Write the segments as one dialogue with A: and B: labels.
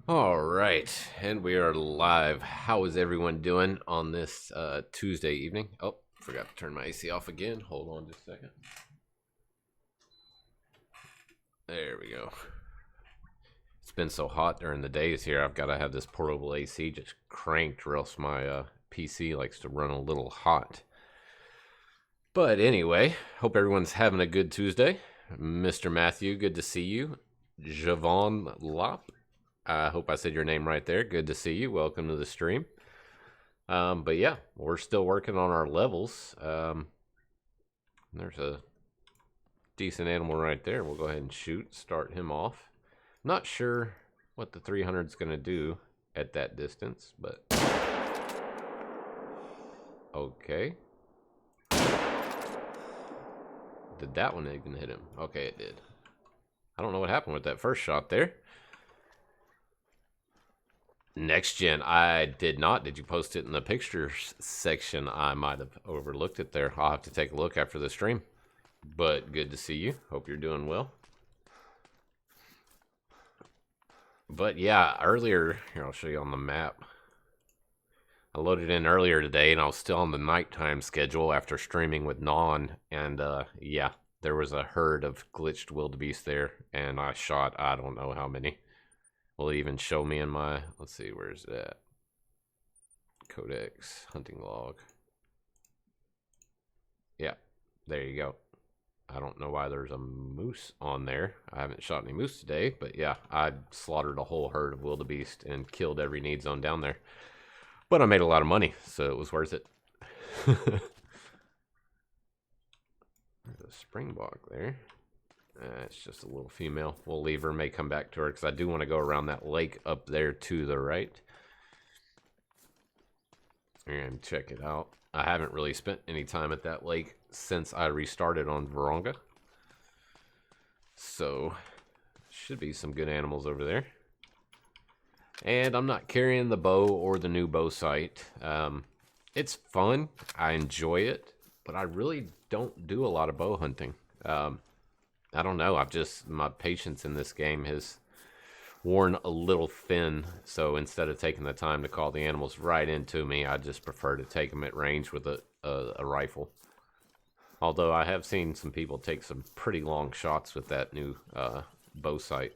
A: All right, and we are live. How is everyone doing on this Tuesday evening? Oh, forgot to turn my AC off again. Hold on just a second. There we go. It's been so hot during the days here. I've got to have this portable AC just cranked, or else my PC likes to run a little hot. But anyway, hope everyone's having a good Tuesday. Mr. Matthew, good to see you. Javon Lop, I hope I said your name right there. Good to see you. Welcome to the stream. But yeah, we're still working on our levels. There's a decent animal right there. We'll go ahead and start him off. Not sure what the 300 is going to do at that distance, but okay. Did that one even hit him? Okay, it did. I don't know what happened with that first shot there. Next gen, I did not. Did you post it in the pictures section? I might have overlooked it there. I'll have to take a look after the stream. But good to see you. Hope you're doing well. But yeah, earlier, here I'll show you on the map. I loaded in earlier today and I was still on the nighttime schedule after streaming with Non. And yeah, there was a herd of glitched wildebeest there. And I shot, I don't know how many. Will it even show me in my, let's see, where's it at? Codex, hunting log. Yeah, there you go. I don't know why there's a moose on there. I haven't shot any moose today, but yeah, I slaughtered a whole herd of wildebeest and killed every need zone down there. But I made a lot of money, so it was worth it. There's a springbok there. It's just a little female. We'll leave her, may come back to her, because I do want to go around that lake up there to the right. And check it out. I haven't really spent any time at that lake since I restarted on Vurhonga. So, should be some good animals over there. And I'm not carrying the bow or the new bow sight. It's fun. I enjoy it. But I really don't do a lot of bow hunting. I don't know. My patience in this game has worn a little thin. So instead of taking the time to call the animals right into me, I just prefer to take them at range with a rifle. Although I have seen some people take some pretty long shots with that new bow sight.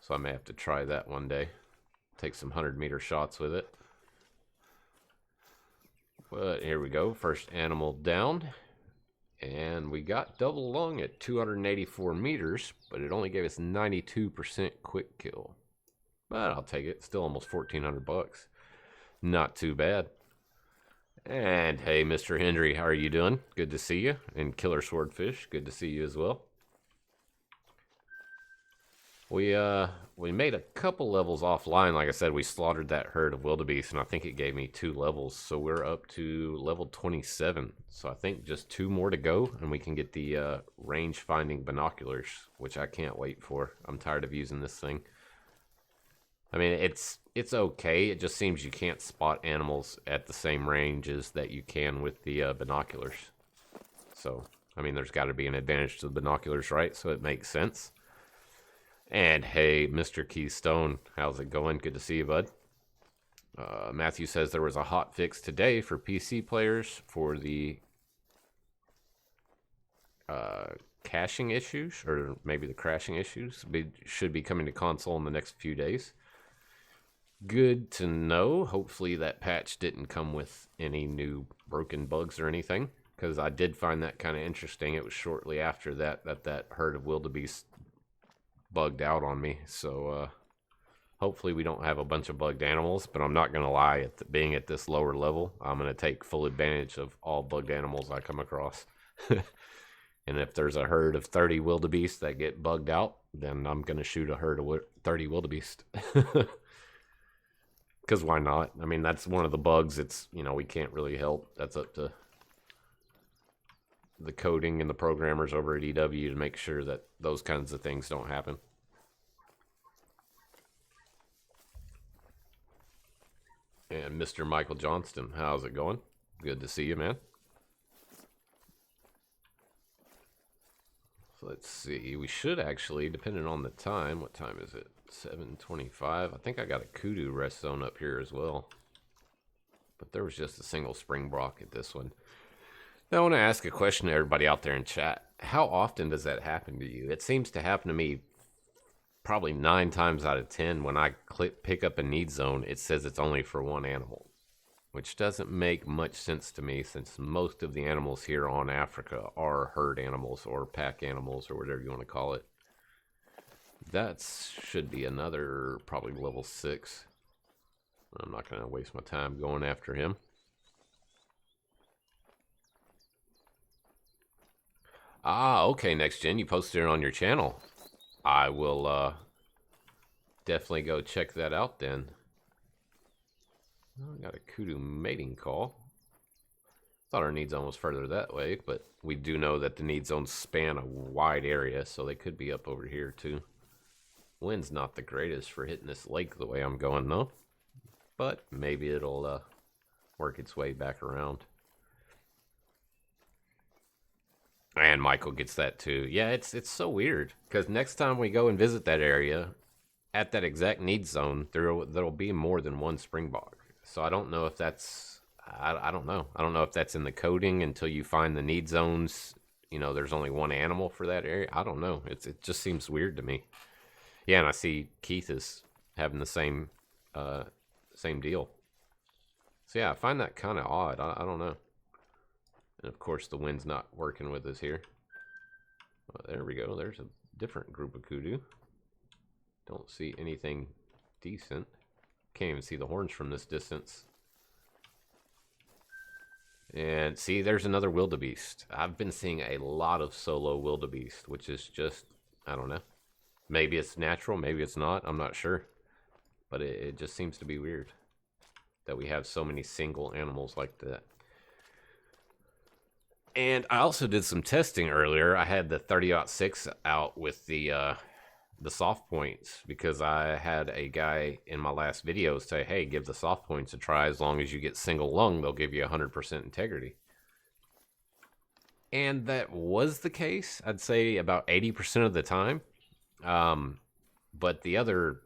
A: So I may have to try that one day. Take some 100-meter shots with it. But here we go. First animal down. And we got double lung at 284 meters, but it only gave us 92% quick kill. But I'll take it. Still almost 1,400 bucks. Not too bad. And hey, Mr. Hendry, how are you doing? Good to see you. And Killer Swordfish, good to see you as well. We made a couple levels offline. Like I said, we slaughtered that herd of wildebeest, and I think it gave me 2 levels. So we're up to level 27. So I think just 2 more to go, and we can get the range-finding binoculars, which I can't wait for. I'm tired of using this thing. I mean, it's okay. It just seems you can't spot animals at the same ranges that you can with the binoculars. So, I mean, there's got to be an advantage to the binoculars, right? So it makes sense. And hey, Mr. Keystone, how's it going? Good to see you, bud. Matthew says there was a hot fix today for PC players for the caching issues, or maybe the crashing issues. Should be coming to console in the next few days. Good to know. Hopefully that patch didn't come with any new broken bugs or anything, because I did find that kind of interesting. It was shortly after that herd of wildebeest bugged out on me. So hopefully we don't have a bunch of bugged animals, but I'm not going to lie, being at this lower level, I'm going to take full advantage of all bugged animals I come across. And if there's a herd of 30 wildebeest that get bugged out, then I'm going to shoot a herd of 30 wildebeest. Because why not? I mean, that's one of the bugs. It's, we can't really help. That's up to the coding and the programmers over at EW to make sure that those kinds of things don't happen. And Mr. Michael Johnston, how's it going? Good to see you, man. So let's see. We should actually, depending on the time, what time is it? 725. I think I got a kudu rest zone up here as well. But there was just a single springbok at this one. Now I want to ask a question to everybody out there in chat. How often does that happen to you? It seems to happen to me probably 9 times out of 10. When I pick up a need zone, it says it's only for one animal, which doesn't make much sense to me, since most of the animals here on Africa are herd animals or pack animals or whatever you want to call it. That should be another probably level 6. I'm not going to waste my time going after him. Ah, okay, Next Gen, you posted it on your channel. I will definitely go check that out then. I got a kudu mating call. Thought our need zone was further that way, but we do know that the need zones span a wide area, so they could be up over here too. Wind's not the greatest for hitting this lake the way I'm going though, but maybe it'll work its way back around. And Michael gets that too. Yeah, it's so weird, because next time we go and visit that area, at that exact need zone, there'll be more than one springbok. So I don't know if that's, I don't know. I don't know if that's in the coding until you find the need zones. You know, there's only one animal for that area. I don't know. It just seems weird to me. Yeah, and I see Keith is having the same deal. So yeah, I find that kind of odd. I don't know. And of course, the wind's not working with us here. Well, there we go. There's a different group of kudu. Don't see anything decent. Can't even see the horns from this distance. And see, there's another wildebeest. I've been seeing a lot of solo wildebeest, which is just, I don't know. Maybe it's natural, maybe it's not. I'm not sure. But it just seems to be weird that we have so many single animals like that. And I also did some testing earlier. I had the 30-06 out with the soft points, because I had a guy in my last video say, hey, give the soft points a try. As long as you get single lung, they'll give you 100% integrity. And that was the case, I'd say about 80% of the time. But the other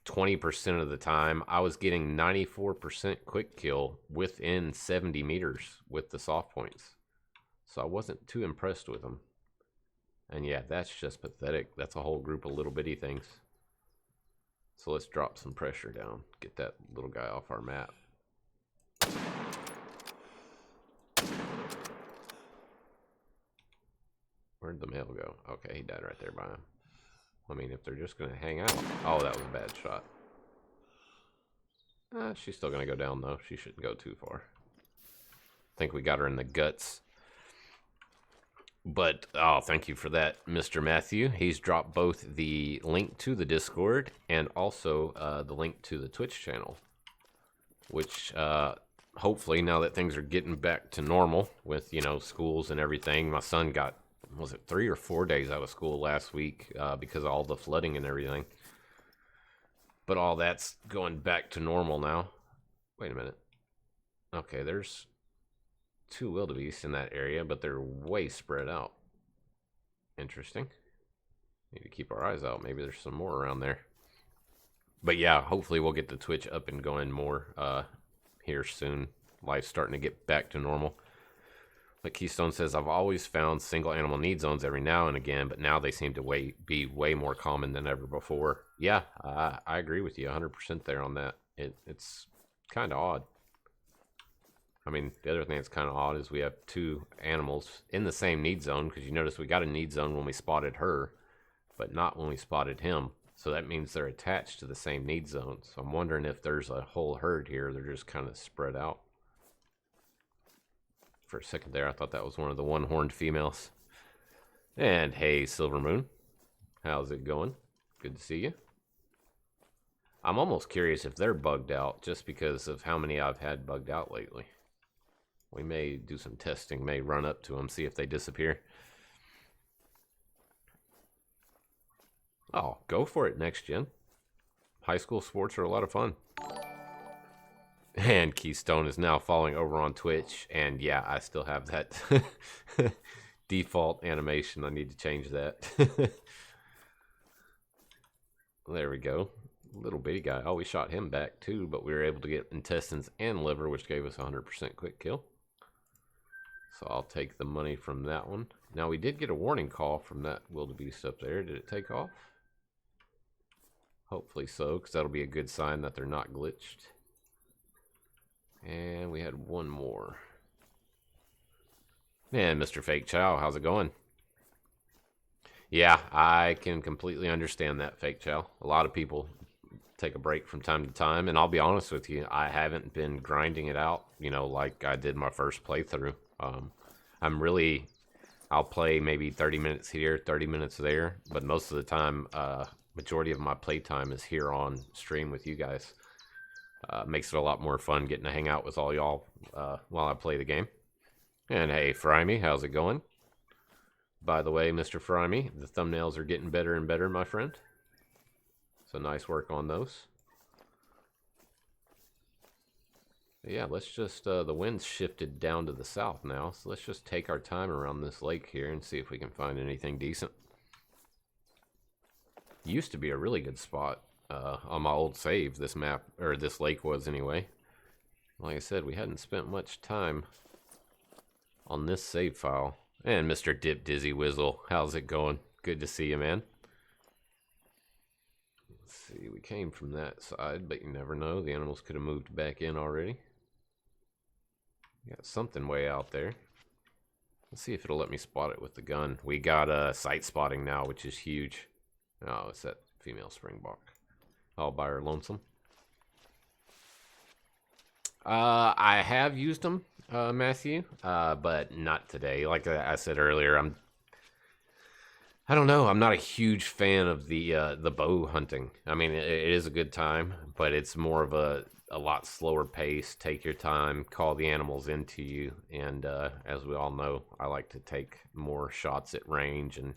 A: 20% of the time, I was getting 94% quick kill within 70 meters with the soft points. So I wasn't too impressed with them. And yeah, that's just pathetic. That's a whole group of little bitty things. So let's drop some pressure down. Get that little guy off our map. Where'd the male go? Okay, he died right there by him. I mean, if they're just going to hang out. Oh, that was a bad shot. She's still going to go down, though. She shouldn't go too far. I think we got her in the guts. But, oh, thank you for that, Mr. Matthew. He's dropped both the link to the Discord and also the link to the Twitch channel. Which, hopefully, now that things are getting back to normal with, you know, schools and everything. My son got, was it 3 or 4 days out of school last week because of all the flooding and everything. But all that's going back to normal now. Wait a minute. Okay, there's 2 wildebeest in that area, but they're way spread out. Interesting. Need to keep our eyes out. Maybe there's some more around there. But yeah, hopefully we'll get the Twitch up and going more here soon. Life's starting to get back to normal. But Keystone says, I've always found single animal need zones every now and again, but now they seem to be way more common than ever before. Yeah, I agree with you 100% there on that. It's kind of odd. I mean, the other thing that's kind of odd is we have 2 animals in the same need zone, because you notice we got a need zone when we spotted her, but not when we spotted him. So that means they're attached to the same need zone. So I'm wondering if there's a whole herd here. They're just kind of spread out. For a second there, I thought that was one of the one-horned females. And hey, Silver Moon. How's it going? Good to see you. I'm almost curious if they're bugged out, just because of how many I've had bugged out lately. We may do some testing, may run up to them, see if they disappear. Oh, go for it, Next Gen. High school sports are a lot of fun. And Keystone is now following over on Twitch. And yeah, I still have that default animation. I need to change that. There we go. Little bitty guy. Oh, we shot him back too, but we were able to get intestines and liver, which gave us 100% quick kill. So I'll take the money from that one. Now we did get a warning call from that wildebeest up there. Did it take off? Hopefully so, because that'll be a good sign that they're not glitched. And we had one more. Man, Mr. Fake Chow, how's it going? Yeah, I can completely understand that, Fake Chow. A lot of people take a break from time to time, and I'll be honest with you, I haven't been grinding it out, you know, like I did my first playthrough. I'll play maybe 30 minutes here, 30 minutes there, but most of the time, majority of my playtime is here on stream with you guys. Makes it a lot more fun getting to hang out with all y'all while I play the game. And hey, Fryme, how's it going? By the way, Mr. Fryme, the thumbnails are getting better and better, my friend. So nice work on those. But yeah, let's just, the wind's shifted down to the south now, so let's just take our time around this lake here and see if we can find anything decent. Used to be a really good spot on my old save, this map, or this lake was anyway. Like I said, we hadn't spent much time on this save file. And Mr. Dip Dizzy Whizzle, how's it going? Good to see you, man. Let's see, we came from that side, but you never know. The animals could have moved back in already. Got something way out there. Let's see if it'll let me spot it with the gun. We got sight spotting now, which is huge. Oh, it's that female springbok. All by her lonesome. I have used them, Matthew, but not today. Like I said earlier, I don't know. I'm not a huge fan of the bow hunting. I mean, it is a good time, but it's more of a lot slower pace. Take your time, call the animals into you, and as we all know, I like to take more shots at range and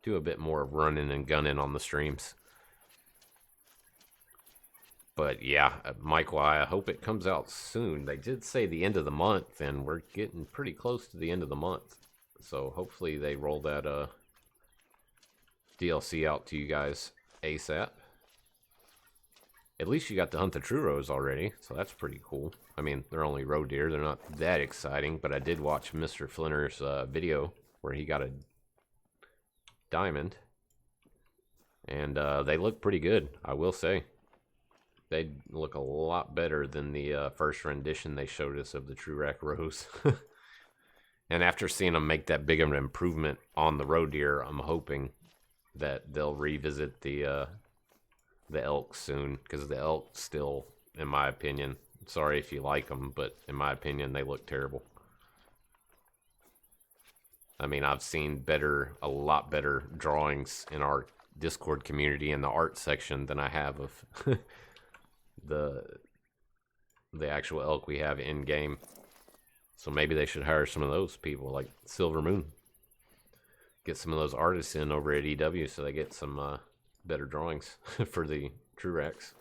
A: do a bit more running and gunning on the streams. But yeah, Michael, I hope it comes out soon. They did say the end of the month, and we're getting pretty close to the end of the month. So hopefully they roll that DLC out to you guys ASAP. At least you got to hunt the true roes already, so that's pretty cool. I mean, they're only roe deer. They're not that exciting, but I did watch Mr. Flinter's video where he got a diamond. And they look pretty good, I will say. They look a lot better than the first rendition they showed us of the true rack roes. And after seeing them make that big of an improvement on the roe deer, I'm hoping that they'll revisit the elk soon, because the elk still, in my opinion, sorry if you like them, but in my opinion, they look terrible. I mean, I've seen a lot better drawings in our Discord community in the art section than I have of the actual elk we have in game. So maybe they should hire some of those people like Silver Moon. Get some of those artists in over at EW so they get some better drawings for the true racks.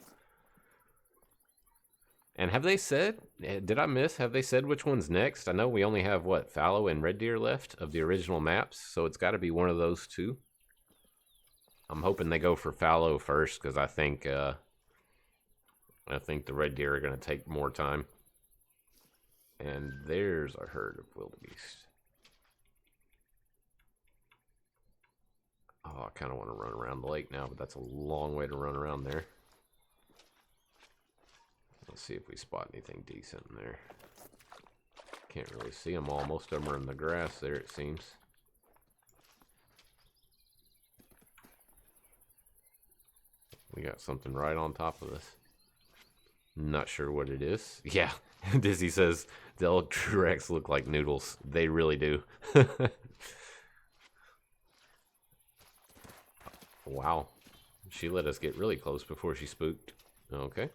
A: And have they said, did I miss, have they said which one's next? I know we only have, what, fallow and red deer left of the original maps, so it's got to be one of those two. I'm hoping they go for fallow first, because I think the red deer are going to take more time. And there's a herd of wildebeest. Oh, I kind of want to run around the lake now, but that's a long way to run around there. Let's see if we spot anything decent in there. Can't really see them all. Most of them are in the grass there, it seems. We got something right on top of us. Not sure what it is. Yeah, Dizzy says the elk true racks look like noodles. They really do. Wow. She let us get really close before she spooked. Okay.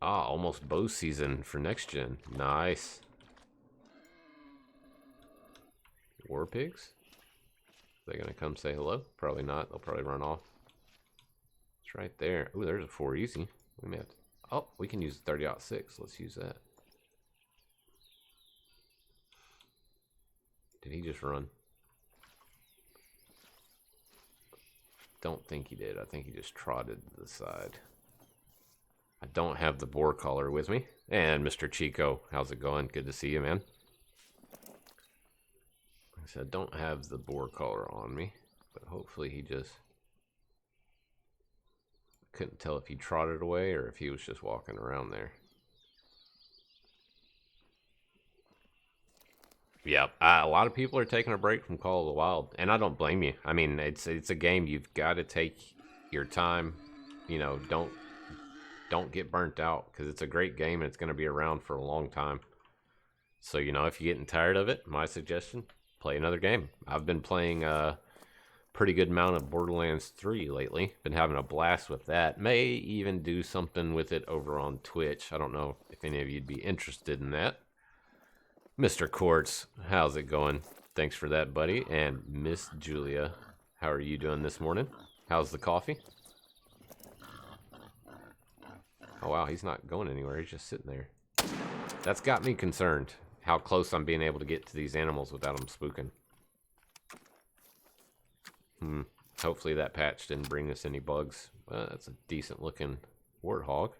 A: Ah, almost bow season for next gen. Nice. War pigs? Are they gonna come say hello? Probably not. They'll probably run off. It's right there. Ooh, there's a 4 easy. We may have to... Oh, we can use the 30-06. Let's use that. Did he just run? don't think he did. I think he just trotted to the side. I don't have the boar collar with me. And Mr. Chico, how's it going? Good to see you, man. Like I said, I don't have the boar collar on me, but hopefully he just... Couldn't tell if he trotted away or if he was just walking around there. Yeah, a lot of people are taking a break from Call of the Wild, and I don't blame you. I mean, it's a game you've got to take your time. You know, don't get burnt out, because it's a great game and it's going to be around for a long time. So, you know, if you're getting tired of it, my suggestion, play another game. I've been playing a pretty good amount of Borderlands 3 lately. Been having a blast with that. May even do something with it over on Twitch. I don't know if any of you'd be interested in that. Mr. Quartz, how's it going? Thanks for that, buddy. And Miss Julia, how are you doing this morning? How's the coffee? Oh, wow, he's not going anywhere. He's just sitting there. That's got me concerned, how close I'm being able to get to these animals without them spooking. Hopefully that patch didn't bring us any bugs. That's a decent-looking warthog.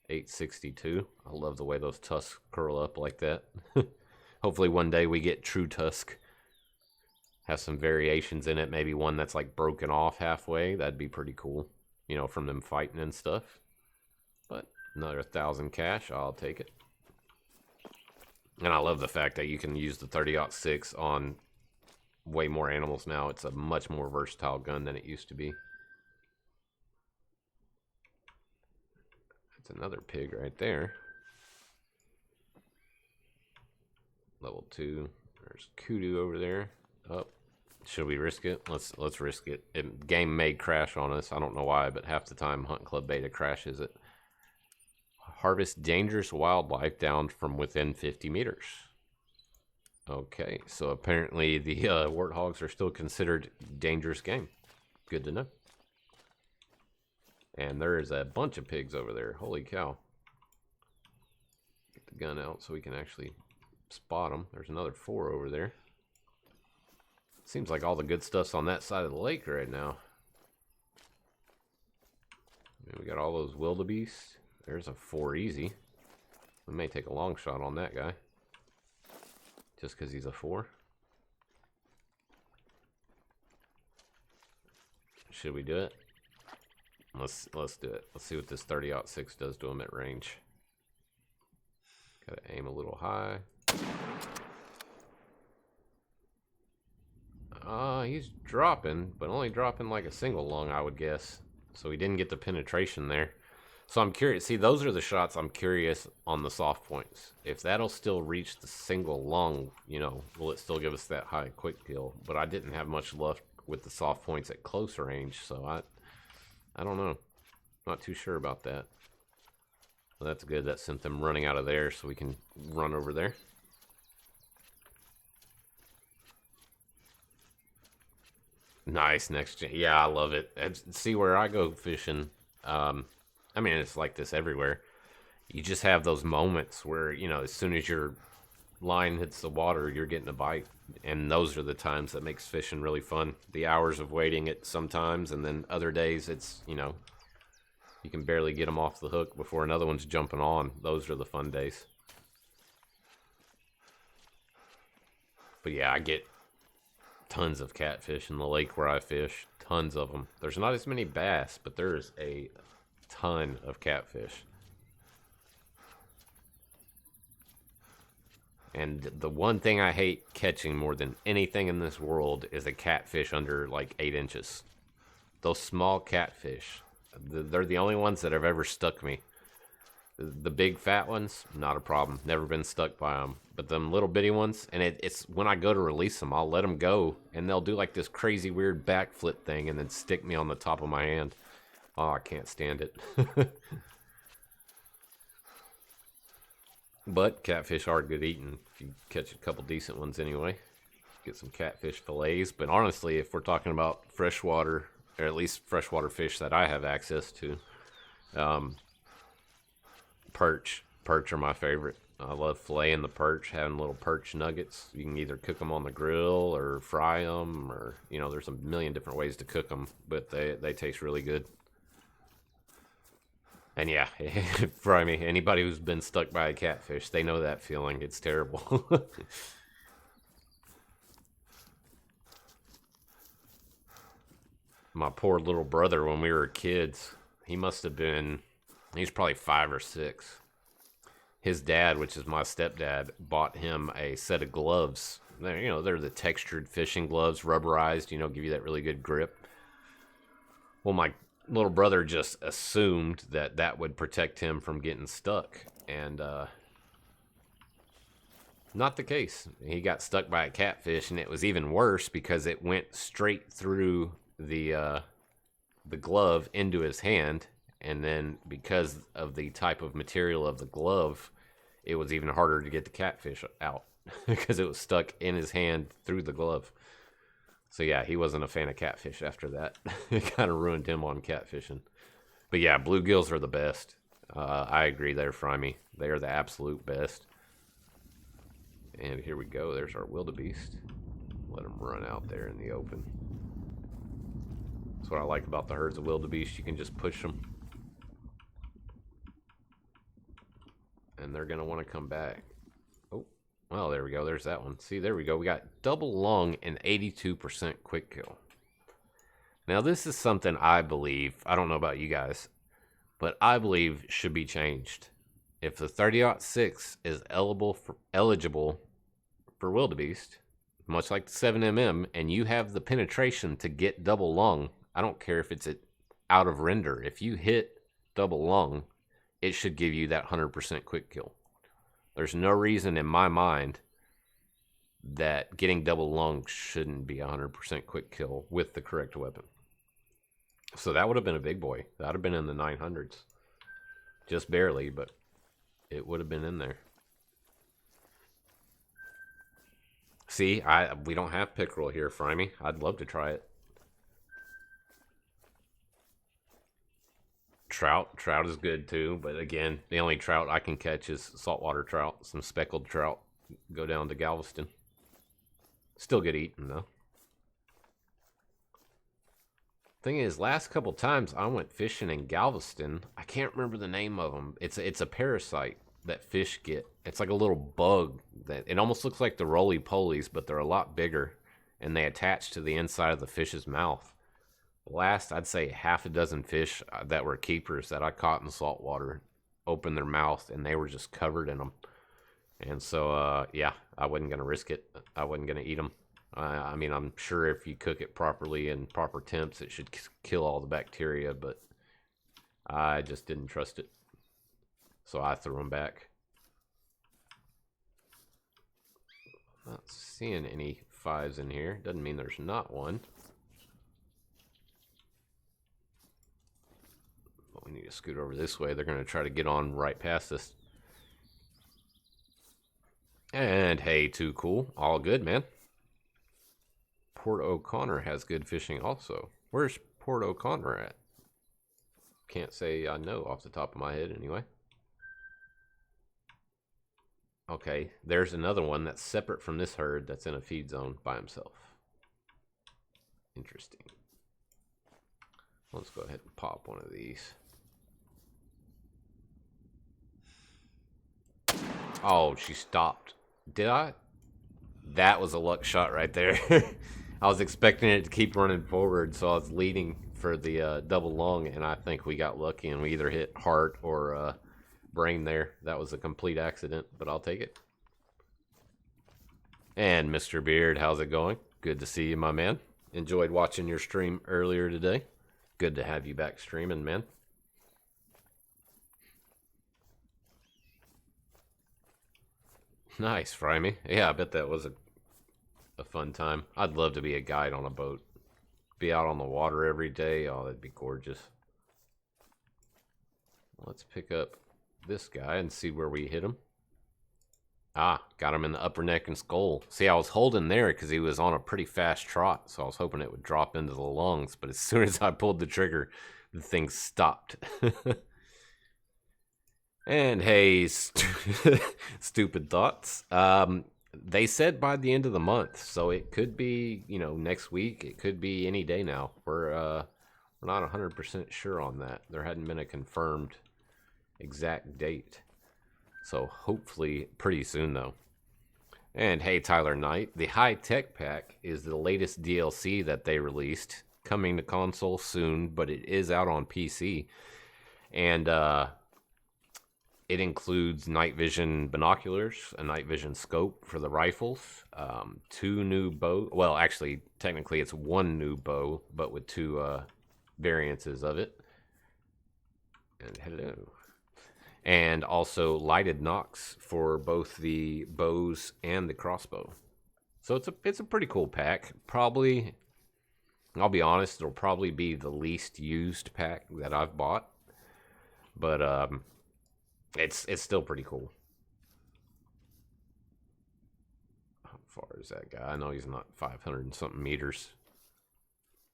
A: 862. I love the way those tusks curl up like that. Hopefully one day we get true tusk. Have some variations in it. Maybe one that's like broken off halfway. That'd be pretty cool. You know, from them fighting and stuff. But another 1,000 cash. I'll take it. And I love the fact that you can use the 30-06 on way more animals now. It's a much more versatile gun than it used to be. That's another pig right there. Level 2. There's Kudu over there. Oh, should we risk it? Let's risk it. Game may crash on us. I don't know why, but half the time Hunt Club Beta crashes it. Harvest dangerous wildlife down from within 50 meters. Okay, so apparently the warthogs are still considered dangerous game. Good to know. And there's a bunch of pigs over there. Holy cow. Get the gun out so we can actually spot them. There's another 4 over there. Seems like all the good stuff's on that side of the lake right now. And we got all those wildebeest. There's a 4 easy. We may take a long shot on that guy. Just because he's a 4. Should we do it? Let's do it. Let's see what this 30-06 does to him at range. Gotta aim a little high. He's dropping, but only dropping like a single lung, I would guess. So he didn't get the penetration there. So I'm curious. See, those are the shots I'm curious on the soft points. If that'll still reach the single lung, you know, will it still give us that high quick kill? But I didn't have much luck with the soft points at close range, so I don't know. Not too sure about that. Well, that's good. That sent them running out of there, so we can run over there. Nice, next gen. Yeah, I love it. See, where I go fishing, I mean, it's like this everywhere. You just have those moments where, you know, as soon as your line hits the water, you're getting a bite. And those are the times that makes fishing really fun. The hours of waiting it sometimes, and then other days it's, you know, you can barely get them off the hook before another one's jumping on. Those are the fun days. But yeah, I get tons of catfish in the lake where I fish. Tons of them. There's not as many bass, but there's a ton of catfish. And the one thing I hate catching more than anything in this world is a catfish under like 8 inches. Those small catfish, they're the only ones that have ever stuck me. The big fat ones, not a problem. Never been stuck by them. But them little bitty ones, and it's when I go to release them, I'll let them go, and they'll do like this crazy weird backflip thing and then stick me on the top of my hand. Oh, I can't stand it. But catfish are good eating if you catch a couple decent ones anyway. Get some catfish fillets. But honestly, if we're talking about freshwater, or at least freshwater fish that I have access to, perch are my favorite. I love filleting the perch, having little perch nuggets. You can either cook them on the grill or fry them, or, you know, there's a million different ways to cook them, but they taste really good. And yeah, fry me. Anybody who's been stuck by a catfish, they know that feeling. It's terrible. My poor little brother, when we were kids, he must have been, he's probably 5 or 6. His dad, which is my stepdad, bought him a set of gloves. They're, you know, they're the textured fishing gloves, rubberized, you know, give you that really good grip. Well, my little brother just assumed that that would protect him from getting stuck, and not the case. He got stuck by a catfish, and it was even worse because it went straight through the glove into his hand, and then because of the type of material of the glove, it was even harder to get the catfish out because it was stuck in his hand through the glove. So yeah, he wasn't a fan of catfish after that. It kind of ruined him on catfishing. But yeah, bluegills are the best. I agree there, Fryme. They are the absolute best. And here we go. There's our wildebeest. Let them run out there in the open. That's what I like about the herds of wildebeest. You can just push them, and they're going to want to come back. Oh, well, there we go. There's that one. See, there we go. We got double lung and 82% quick kill. Now, this is something I believe, I don't know about you guys, but I believe should be changed. If the 30-06 is eligible for wildebeest, much like the 7mm, and you have the penetration to get double lung, I don't care if it's out of render. If you hit double lung, it should give you that 100% quick kill. There's no reason in my mind that getting double lung shouldn't be 100% quick kill with the correct weapon. So that would have been a big boy. That would have been in the 900s. Just barely, but it would have been in there. See, we don't have pickerel here, Fryme. I'd love to try it. Trout is good too, but again, the only trout I can catch is saltwater trout, some speckled trout. Go down to Galveston. Still get eaten though. Thing is, last couple times I went fishing in Galveston, I can't remember the name of them. It's a parasite that fish get. It's like a little bug that it almost looks like the roly-polies, but they're a lot bigger, and they attach to the inside of the fish's mouth. Last, I'd say half a dozen fish that were keepers that I caught in saltwater opened their mouth, and they were just covered in them. And so, yeah, I wasn't going to risk it. I wasn't going to eat them. I mean, I'm sure if you cook it properly in proper temps, it should kill all the bacteria, but I just didn't trust it. So I threw them back. Not seeing any 5s in here. Doesn't mean there's not one. But we need to scoot over this way. They're going to try to get on right past us. And hey, too cool. All good, man. Port O'Connor has good fishing also. Where's Port O'Connor at? Can't say I know off the top of my head anyway. Okay, there's another one that's separate from this herd that's in a feed zone by himself. Interesting. Let's go ahead and pop one of these. Oh, she stopped. Did I? That was a luck shot right there. I was expecting it to keep running forward, so I was leading for the double lung, and I think we got lucky and we either hit heart or brain there. That was a complete accident, but I'll take it. And Mr. Beard, how's it going? Good to see you, my man. Enjoyed watching your stream earlier today. Good to have you back streaming, man. Nice, Fryme. Yeah, I bet that was a fun time. I'd love to be a guide on a boat. Be out on the water every day. Oh, that'd be gorgeous. Let's pick up this guy and see where we hit him. Ah, got him in the upper neck and skull. See, I was holding there because he was on a pretty fast trot, so I was hoping it would drop into the lungs, but as soon as I pulled the trigger, the thing stopped. And hey, stupid thoughts. They said by the end of the month, so it could be, you know, next week. It could be any day now. We're not 100% sure on that. There hadn't been a confirmed exact date. So hopefully pretty soon though. And hey, Tyler Knight, the High Tech Pack is the latest DLC that they released, coming to console soon, but it is out on PC. And it includes night vision binoculars, a night vision scope for the rifles, 2 new bow. Well, actually, technically it's 1 new bow, but with 2 variances of it. And hello. And also lighted nocks for both the bows and the crossbow. So it's a pretty cool pack. Probably, I'll be honest, it'll probably be the least used pack that I've bought. But it's still pretty cool. How far is that guy? I know he's not 500 and something meters.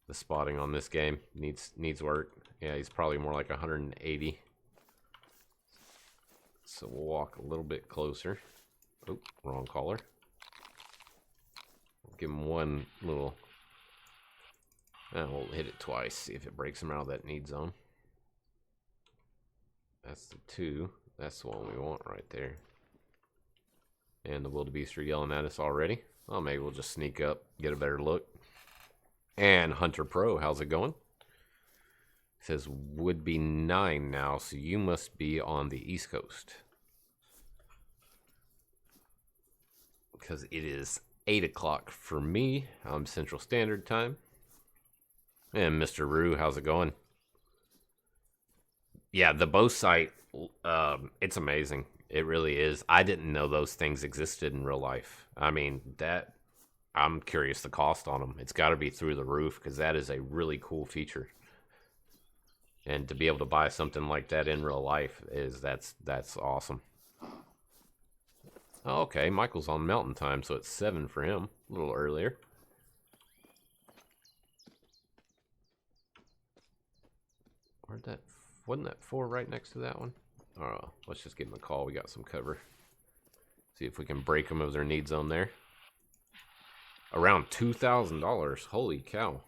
A: The spotting on this game needs work. Yeah, he's probably more like 180. So we'll walk a little bit closer. Oh, wrong caller. Give him one little... we'll hit it twice, see if it breaks him out of that need zone. That's the 2. That's the one we want right there. And the wildebeest are yelling at us already. Well, maybe we'll just sneak up, get a better look. And Hunter Pro, how's it going? It says would be 9 now, so you must be on the East Coast. Because it is 8 o'clock for me. I'm Central Standard Time. And Mr. Rue, how's it going? Yeah, the bow sight, it's amazing. It really is. I didn't know those things existed in real life. I mean, I'm curious the cost on them. It's got to be through the roof because that is a really cool feature. And to be able to buy something like that in real life that's awesome. Oh, okay, Michael's on Mountain Time, so it's 7 for him. A little earlier. Wasn't that 4 right next to that one? Let's just give him a call. We got some cover. See if we can break them of their need zone there. Around $2,000. Holy cow.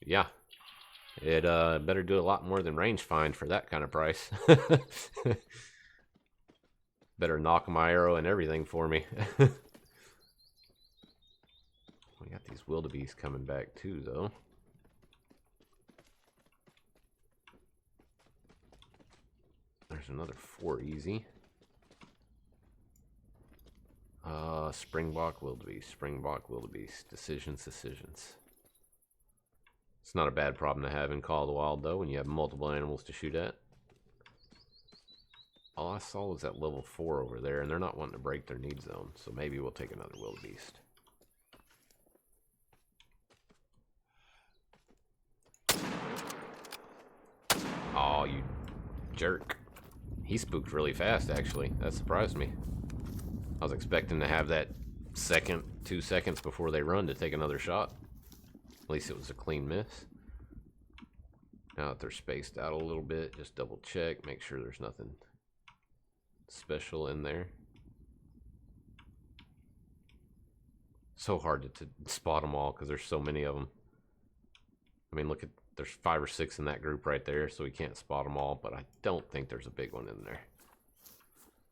A: Yeah. It better do a lot more than range find for that kind of price. Better knock my arrow and everything for me. We got these wildebeest coming back too, though. There's another 4 easy. Springbok wildebeest. Decisions. It's not a bad problem to have in Call of the Wild, though, when you have multiple animals to shoot at. All I saw was that level 4 over there, and they're not wanting to break their need zone, so maybe we'll take another wildebeest. Oh, you jerk. He spooked really fast, actually. That surprised me. I was expecting to have that 2 seconds before they run to take another shot. At least it was a clean miss. Now that they're spaced out a little bit, just double check, make sure there's nothing special in there. So hard to spot them all because there's so many of them. I mean, look at, there's 5 or 6 in that group right there, so we can't spot them all, but I don't think there's a big one in there.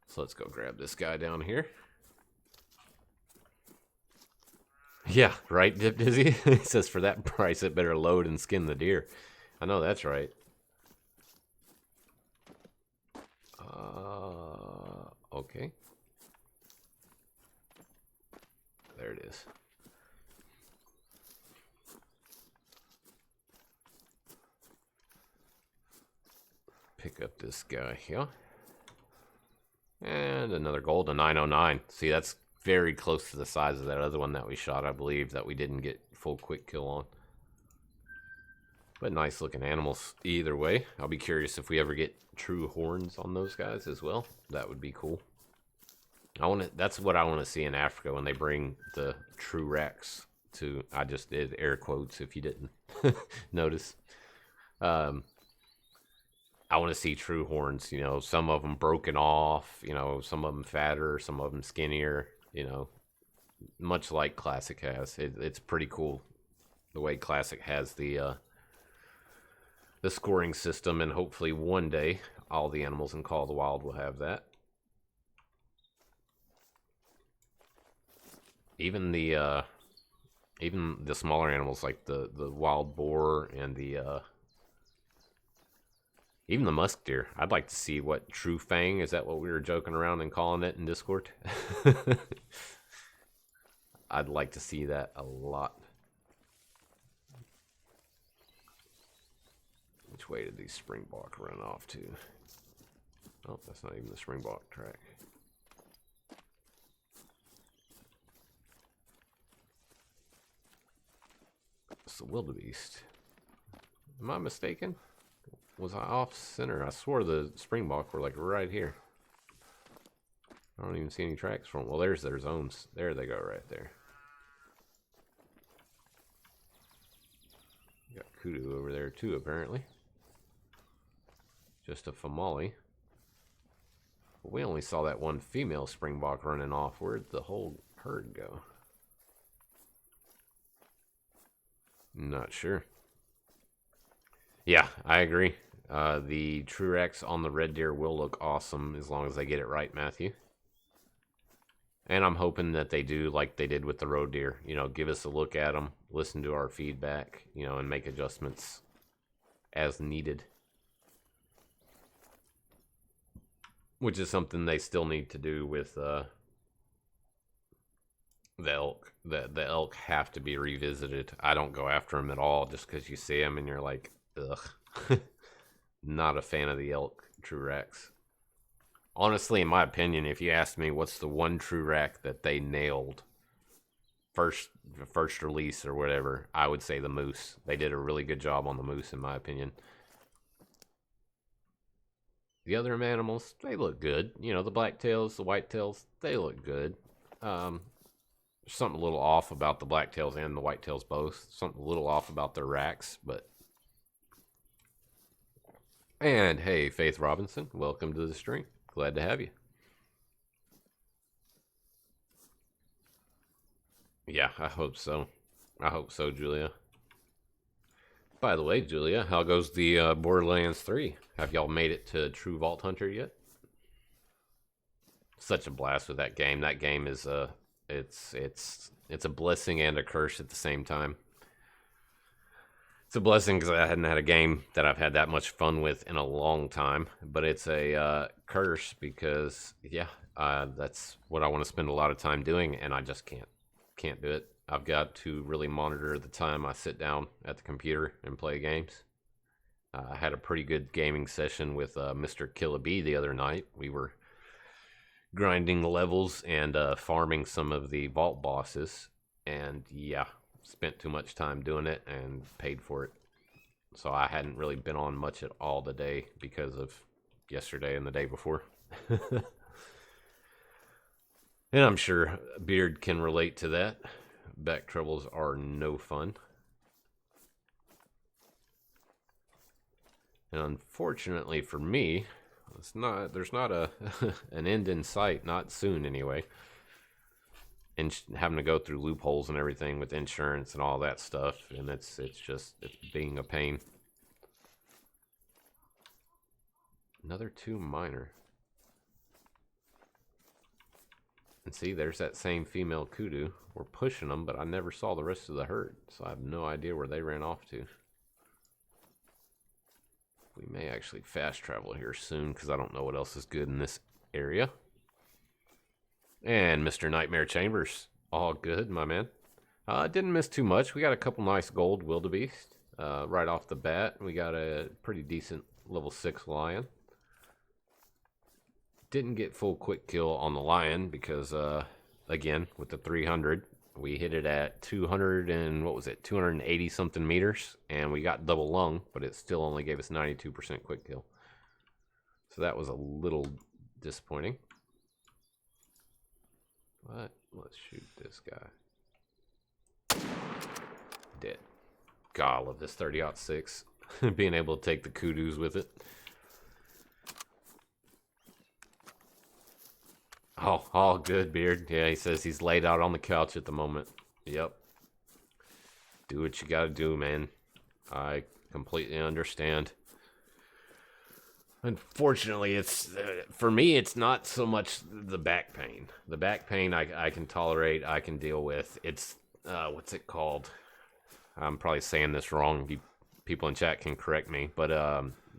A: So let's go grab this guy down here. Yeah, right, Dip Dizzy? He says for that price, it better load and skin the deer. I know that's right. Okay. There it is. Pick up this guy here. And another gold, a 909. See, that's very close to the size of that other one that we shot, I believe, that we didn't get full quick kill on. But nice looking animals either way. I'll be curious if we ever get true horns on those guys as well. That would be cool. That's what I want to see in Africa when they bring the true Rex to, I just did air quotes if you didn't notice. I I want to see true horns, you know, some of them broken off, you know, some of them fatter, some of them skinnier, you know, much like Classic has. It's pretty cool the way Classic has the scoring system, and hopefully one day all the animals in Call of the Wild will have that. Even the smaller animals like the wild boar and the even the musk deer. I'd like to see what true fang, is that what we were joking around and calling it in Discord? I'd like to see that a lot. Which way did these springbok run off to? Oh, that's not even the springbok track. It's the wildebeest. Am I mistaken? Was I off center? I swore the springbok were like right here. I don't even see any tracks from. Well, there's their zones. There they go, right there. Got kudu over there too, apparently. Just a famale. But we only saw that one female springbok running off. Where'd the whole herd go? Not sure. Yeah, I agree. The Trurex on the red deer will look awesome as long as they get it right, Matthew. And I'm hoping that they do like they did with the roe deer. You know, give us a look at them, listen to our feedback, you know, and make adjustments as needed. Which is something they still need to do with the elk. The elk have to be revisited. I don't go after them at all just because you see them and you're like, ugh. Not a fan of the elk Trurex. Honestly, in my opinion, if you asked me what's the one Trurex that they nailed first release or whatever, I would say the moose. They did a really good job on the moose, in my opinion. The other animals, they look good. You know, the blacktails, the whitetails, they look good. There's something a little off about the blacktails and the whitetails both. Something a little off about their racks, but... And hey, Faith Robinson, welcome to the stream. Glad to have you. Yeah, I hope so. I hope so, Julia. By the way, Julia, how goes the Borderlands 3? Have y'all made it to True Vault Hunter yet? Such a blast with that game. That game is it's a blessing and a curse at the same time. It's a blessing because I hadn't had a game that I've had that much fun with in a long time, but it's a curse because yeah, that's what I want to spend a lot of time doing, and I just can't do it. I've got to really monitor the time I sit down at the computer and play games. I had a pretty good gaming session with Mr. Killabee the other night. We were grinding levels and farming some of the vault bosses, and yeah, spent too much time doing it and paid for it. So I hadn't really been on much at all today because of yesterday and the day before. And I'm sure Beard can relate to that. Back troubles are no fun. And unfortunately for me, there's not a an end in sight, not soon anyway. And having to go through loopholes and everything with insurance and all that stuff, and it's being a pain. Another 2 minor. And see, there's that same female kudu. We're pushing them, but I never saw the rest of the herd, so I have no idea where they ran off to. We may actually fast travel here soon, because I don't know what else is good in this area. And Mr. Nightmare Chambers, all good, my man. Didn't miss too much. We got a couple nice gold wildebeest right off the bat. We got a pretty decent level 6 lion. Didn't get full quick kill on the lion because, again, with the 300, we hit it at 200 and, what was it, 280 something meters, and we got double lung, but it still only gave us 92% quick kill. So that was a little disappointing. But let's shoot this guy. Dead. God, I love this 30-06. Being able to take the kudus with it. Oh, all good, Beard. Yeah, he says he's laid out on the couch at the moment. Yep. Do what you gotta do, man. I completely understand. Unfortunately, it's for me, it's not so much the back pain. The back pain I can tolerate, I can deal with. It's, what's it called? I'm probably saying this wrong. People in chat can correct me. But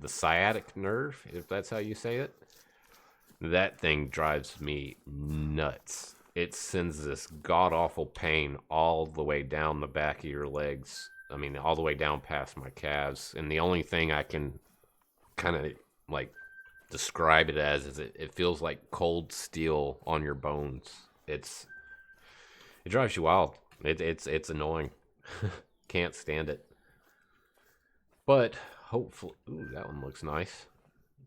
A: the sciatic nerve, if that's how you say it, that thing drives me nuts. It sends this god-awful pain all the way down the back of your legs. I mean, all the way down past my calves. And the only thing I can kind of like describe it as is it feels like cold steel on your bones. It drives you wild. It's annoying. Can't stand it. But hopefully, ooh, that one looks nice.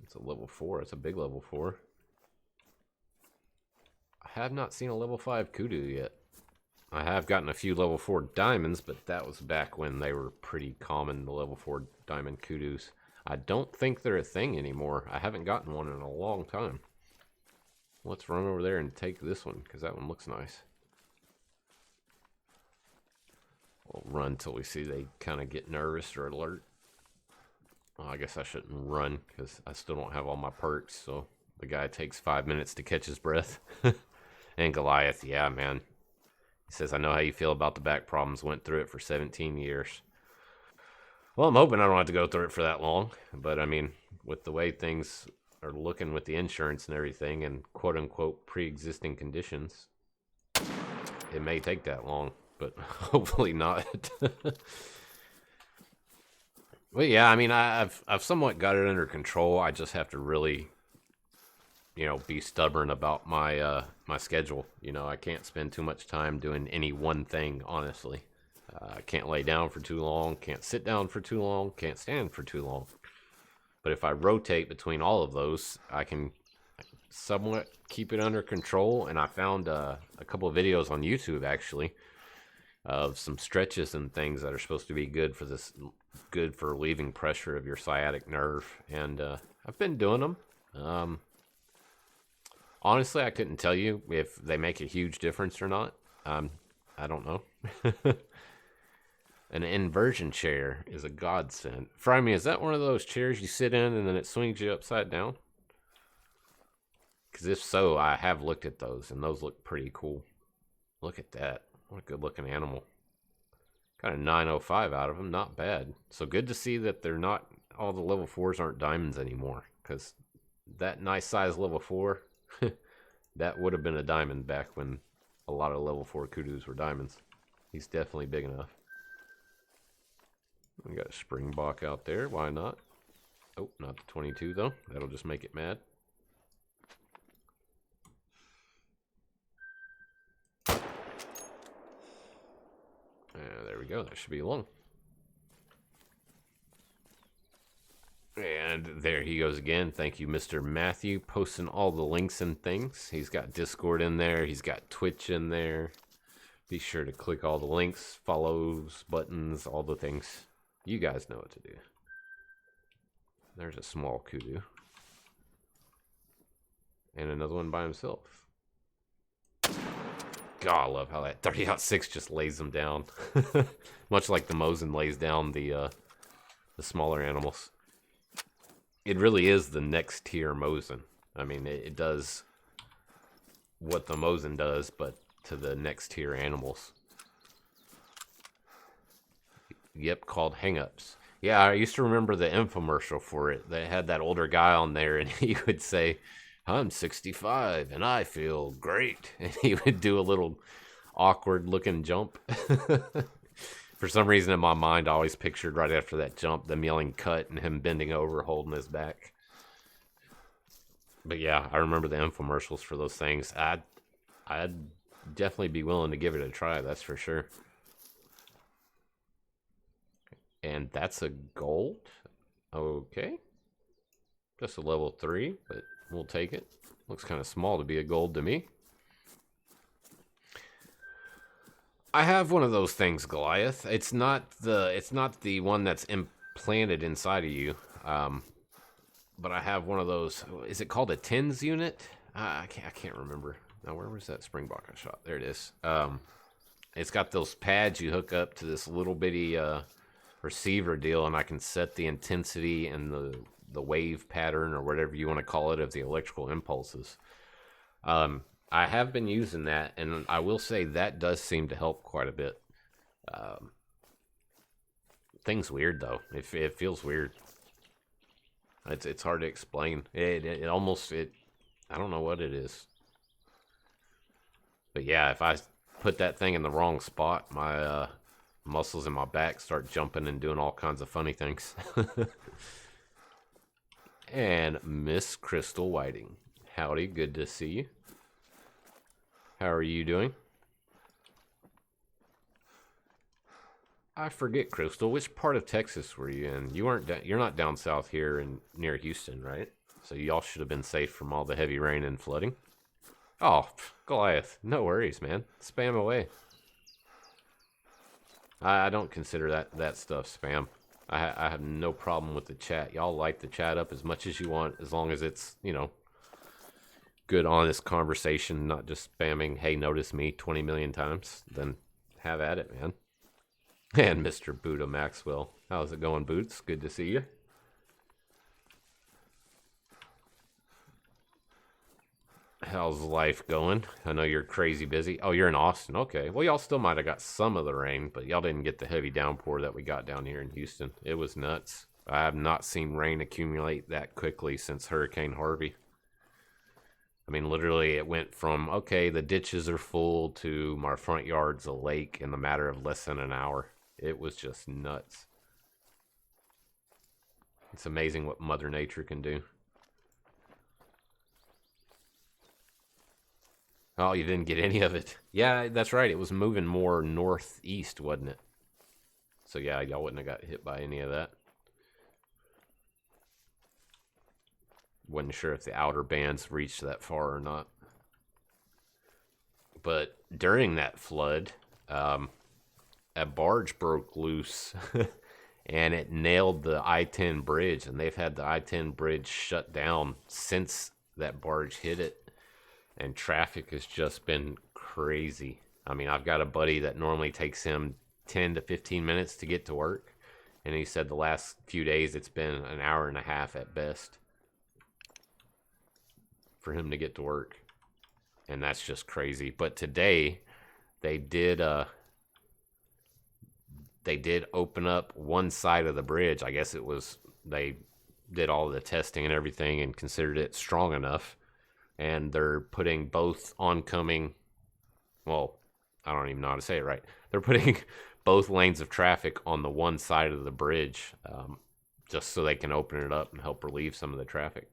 A: It's a level 4. It's a big level 4. I have not seen a level 5 kudu yet. I have gotten a few level 4 diamonds, but that was back when they were pretty common, the level 4 diamond kudus. I don't think they're a thing anymore. I haven't gotten one in a long time. Let's run over there and take this one, because that one looks nice. We'll run till we see they kind of get nervous or alert. Well, I guess I shouldn't run, because I still don't have all my perks, so the guy takes 5 minutes to catch his breath. And Goliath, yeah, man. He says, I know how you feel about the back problems. Went through it for 17 years. Well, I'm hoping I don't have to go through it for that long. But, I mean, with the way things are looking with the insurance and everything and quote-unquote pre-existing conditions, it may take that long. But hopefully not. Well, yeah, I mean, I've somewhat got it under control. I just have to really, you know, be stubborn about my my schedule. You know, I can't spend too much time doing any one thing, honestly. I can't lay down for too long, can't sit down for too long, can't stand for too long. But if I rotate between all of those, I can somewhat keep it under control. And I found a couple of videos on YouTube, actually, of some stretches and things that are supposed to be good for this, good for relieving pressure of your sciatic nerve. And I've been doing them. Honestly, I couldn't tell you if they make a huge difference or not. I don't know. An inversion chair is a godsend. Fry me, is that one of those chairs you sit in and then it swings you upside down? Because if so, I have looked at those, and those look pretty cool. Look at that. What a good-looking animal. Got a 905 out of them. Not bad. So good to see that they're not, all the level 4s aren't diamonds anymore. Because that nice size level 4, that would have been a diamond back when a lot of level 4 kudus were diamonds. He's definitely big enough. We got a springbok out there. Why not? Oh, not the 22 though. That'll just make it mad. There we go. That should be long. And there he goes again. Thank you, Mr. Matthew, posting all the links and things. He's got Discord in there. He's got Twitch in there. Be sure to click all the links, follows, buttons, all the things. You guys know what to do. There's a small kudu. And another one by himself. God, I love how that 30-06 just lays them down. Much like the Mosin lays down the smaller animals. It really is the next tier Mosin. I mean, it does what the Mosin does, but to the next tier animals. Yep, called Hang-Ups. Yeah, I used to remember the infomercial for it. They had that older guy on there, and he would say, I'm 65, and I feel great. And he would do a little awkward-looking jump. For some reason in my mind, I always pictured right after that jump, them yelling cut and him bending over, holding his back. But yeah, I remember the infomercials for those things. I'd definitely be willing to give it a try, that's for sure. And that's a gold. Okay. Just a level 3, but we'll take it. Looks kind of small to be a gold to me. I have one of those things, Goliath. It's not the one that's implanted inside of you. But I have one of those. Is it called a TENS unit? I can't remember. Now, where was that springbok I shot? There it is. It's got those pads you hook up to this little bitty receiver deal, and I can set the intensity and the wave pattern or whatever you want to call it of the electrical impulses. I have been using that, and I will say that does seem to help quite a bit. Thing's weird though. It feels weird. It's hard to explain. It almost I don't know what it is. But yeah, if I put that thing in the wrong spot, my muscles in my back start jumping and doing all kinds of funny things. And Miss Crystal Whiting. Howdy, good to see you. How are you doing? I forget, Crystal, which part of Texas were you in? You're not down south here and near Houston, right? So y'all should have been safe from all the heavy rain and flooding. Oh, Goliath, no worries, man. Spam away. I don't consider that stuff spam. I have no problem with the chat. Y'all light the chat up as much as you want, as long as it's, you know, good, honest conversation, not just spamming, hey, notice me 20 million times. Then have at it, man. And Mr. Buddha Maxwell. How's it going, Boots? Good to see you. How's life going? I know you're crazy busy. Oh, you're in Austin. Okay. Well, y'all still might have got some of the rain, but y'all didn't get the heavy downpour that we got down here in Houston. It was nuts. I have not seen rain accumulate that quickly since Hurricane Harvey. I mean, literally, it went from, okay, the ditches are full to my front yard's a lake in the matter of less than an hour. It was just nuts. It's amazing what Mother Nature can do. Oh, you didn't get any of it. Yeah, that's right. It was moving more northeast, wasn't it? So yeah, y'all wouldn't have got hit by any of that. Wasn't sure if the outer bands reached that far or not. But during that flood, a barge broke loose and it nailed the I-10 bridge, and they've had the I-10 bridge shut down since that barge hit it. And traffic has just been crazy. I mean, I've got a buddy that normally takes him 10 to 15 minutes to get to work. And he said the last few days it's been an hour and a half at best for him to get to work. And that's just crazy. But today, they did open up one side of the bridge. I guess it was, they did all the testing and everything and considered it strong enough. And they're putting both oncoming, well, I don't even know how to say it right. They're putting both lanes of traffic on the one side of the bridge, just so they can open it up and help relieve some of the traffic.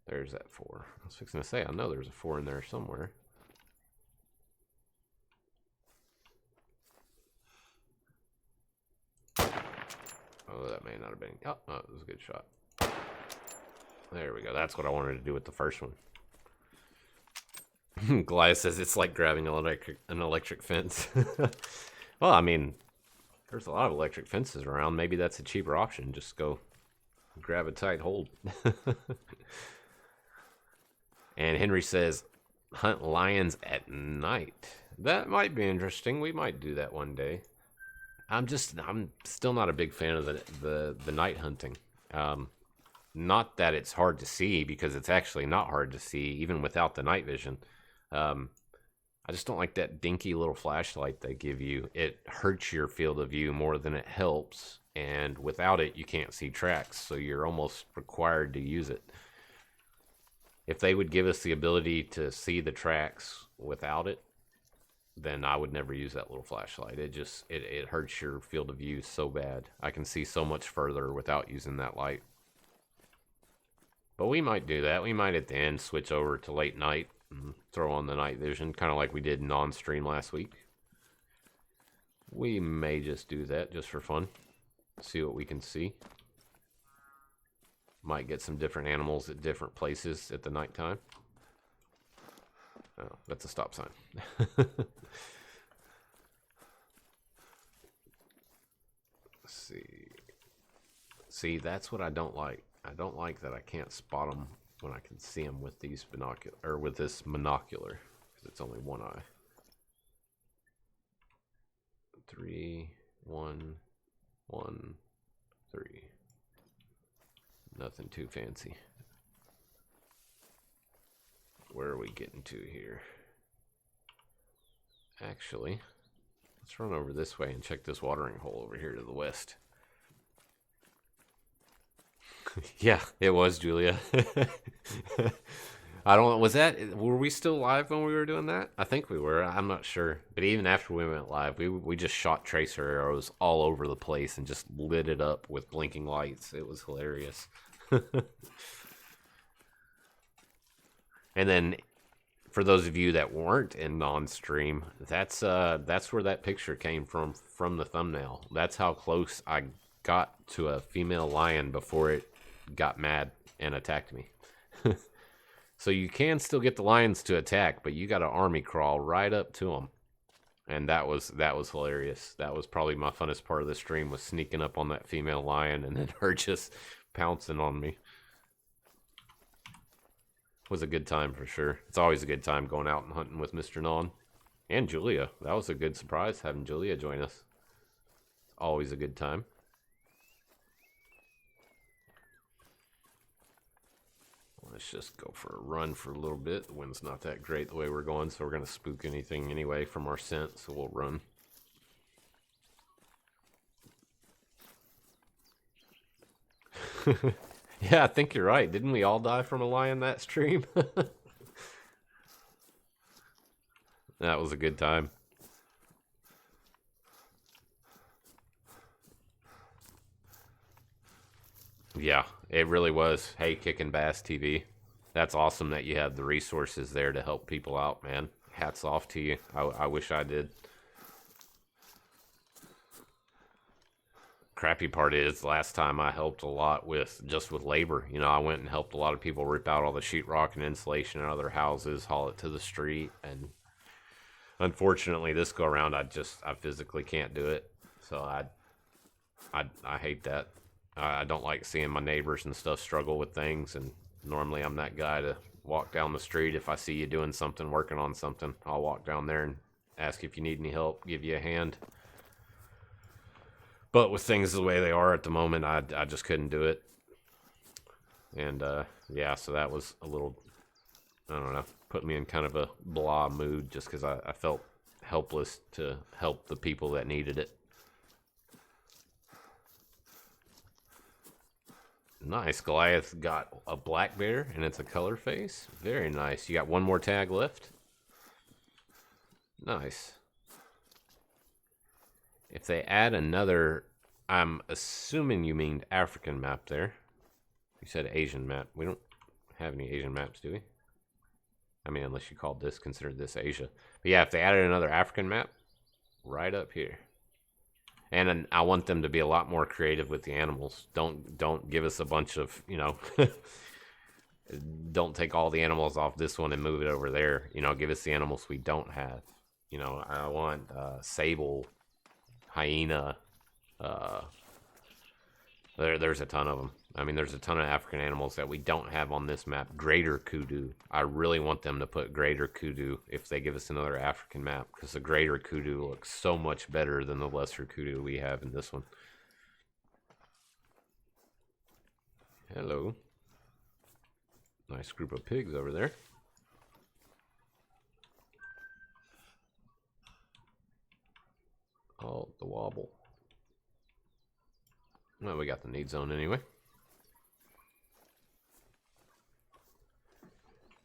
A: There's that 4. I was fixing to say, I know there's a 4 in there somewhere. Oh, that may not have been. Oh, no, it was a good shot. There we go. That's what I wanted to do with the first one. Goliath says it's like grabbing an electric fence. Well, I mean, there's a lot of electric fences around. Maybe that's a cheaper option. Just go grab a tight hold. And Henry says, hunt lions at night. That might be interesting. We might do that one day. I'm still not a big fan of the night hunting. Not that it's hard to see, because it's actually not hard to see, even without the night vision. I just don't like that dinky little flashlight they give you. It hurts your field of view more than it helps, and without it, you can't see tracks, so you're almost required to use it. If they would give us the ability to see the tracks without it, then I would never use that little flashlight. It hurts your field of view so bad. I can see so much further without using that light. But we might do that. We might at the end switch over to late night and throw on the night vision, kind of like we did non-stream last week. We may just do that just for fun. See what we can see. Might get some different animals at different places at the nighttime. Oh, that's a stop sign. Let's see. See, that's what I don't like. I don't like that I can't spot them when I can see them with these binocular, or with this monocular, because it's only one eye. 3, 1, 1, 3. Nothing too fancy. Where are we getting to here? Actually, let's run over this way and check this watering hole over here to the west. Yeah, it was, Julia. I don't know, were we still live when we were doing that? I think we were, I'm not sure. But even after we went live, we just shot tracer arrows all over the place and just lit it up with blinking lights. It was hilarious. And then, for those of you that weren't in non-stream, that's where that picture came from the thumbnail. That's how close I got to a female lion before it got mad and attacked me. So you can still get the lions to attack, but you got to army crawl right up to them. And that was hilarious. That was probably my funnest part of the stream, was sneaking up on that female lion and then her just pouncing on me. It was a good time for sure. It's always a good time going out and hunting with Mr. Non. And Julia. That was a good surprise having Julia join us. It's always a good time. Let's just go for a run for a little bit. The wind's not that great the way we're going, so we're going to spook anything anyway from our scent, so we'll run. Yeah, I think you're right. Didn't we all die from a lion that stream? That was a good time. Yeah, it really was. Hey, Kickin' Bass TV. That's awesome that you have the resources there to help people out, man. Hats off to you. I wish I did. Crappy part is, last time I helped a lot with labor. You know, I went and helped a lot of people rip out all the sheetrock and insulation in other houses, haul it to the street, and unfortunately this go around I physically can't do it. So I hate that. I don't like seeing my neighbors and stuff struggle with things, and normally I'm that guy to walk down the street. If I see you doing something, working on something, I'll walk down there and ask if you need any help, give you a hand. But with things the way they are at the moment, I just couldn't do it. And yeah, so that was a little, I don't know, put me in kind of a blah mood, just because I felt helpless to help the people that needed it. Nice. Goliath got a black bear, and it's a color face. Very nice. You got one more tag left. Nice. If they add another, I'm assuming you mean African map there. You said Asian map. We don't have any Asian maps, do we? I mean, unless you called this, considered this Asia. But yeah, if they added another African map, right up here. And I want them to be a lot more creative with the animals. Don't give us a bunch of, you know, don't take all the animals off this one and move it over there. You know, give us the animals we don't have. You know, I want sable, hyena. There's a ton of them. I mean, there's a ton of African animals that we don't have on this map. Greater kudu. I really want them to put greater kudu if they give us another African map, because the greater kudu looks so much better than the lesser kudu we have in this one. Hello. Nice group of pigs over there. Oh, the wobble. Well, we got the need zone anyway.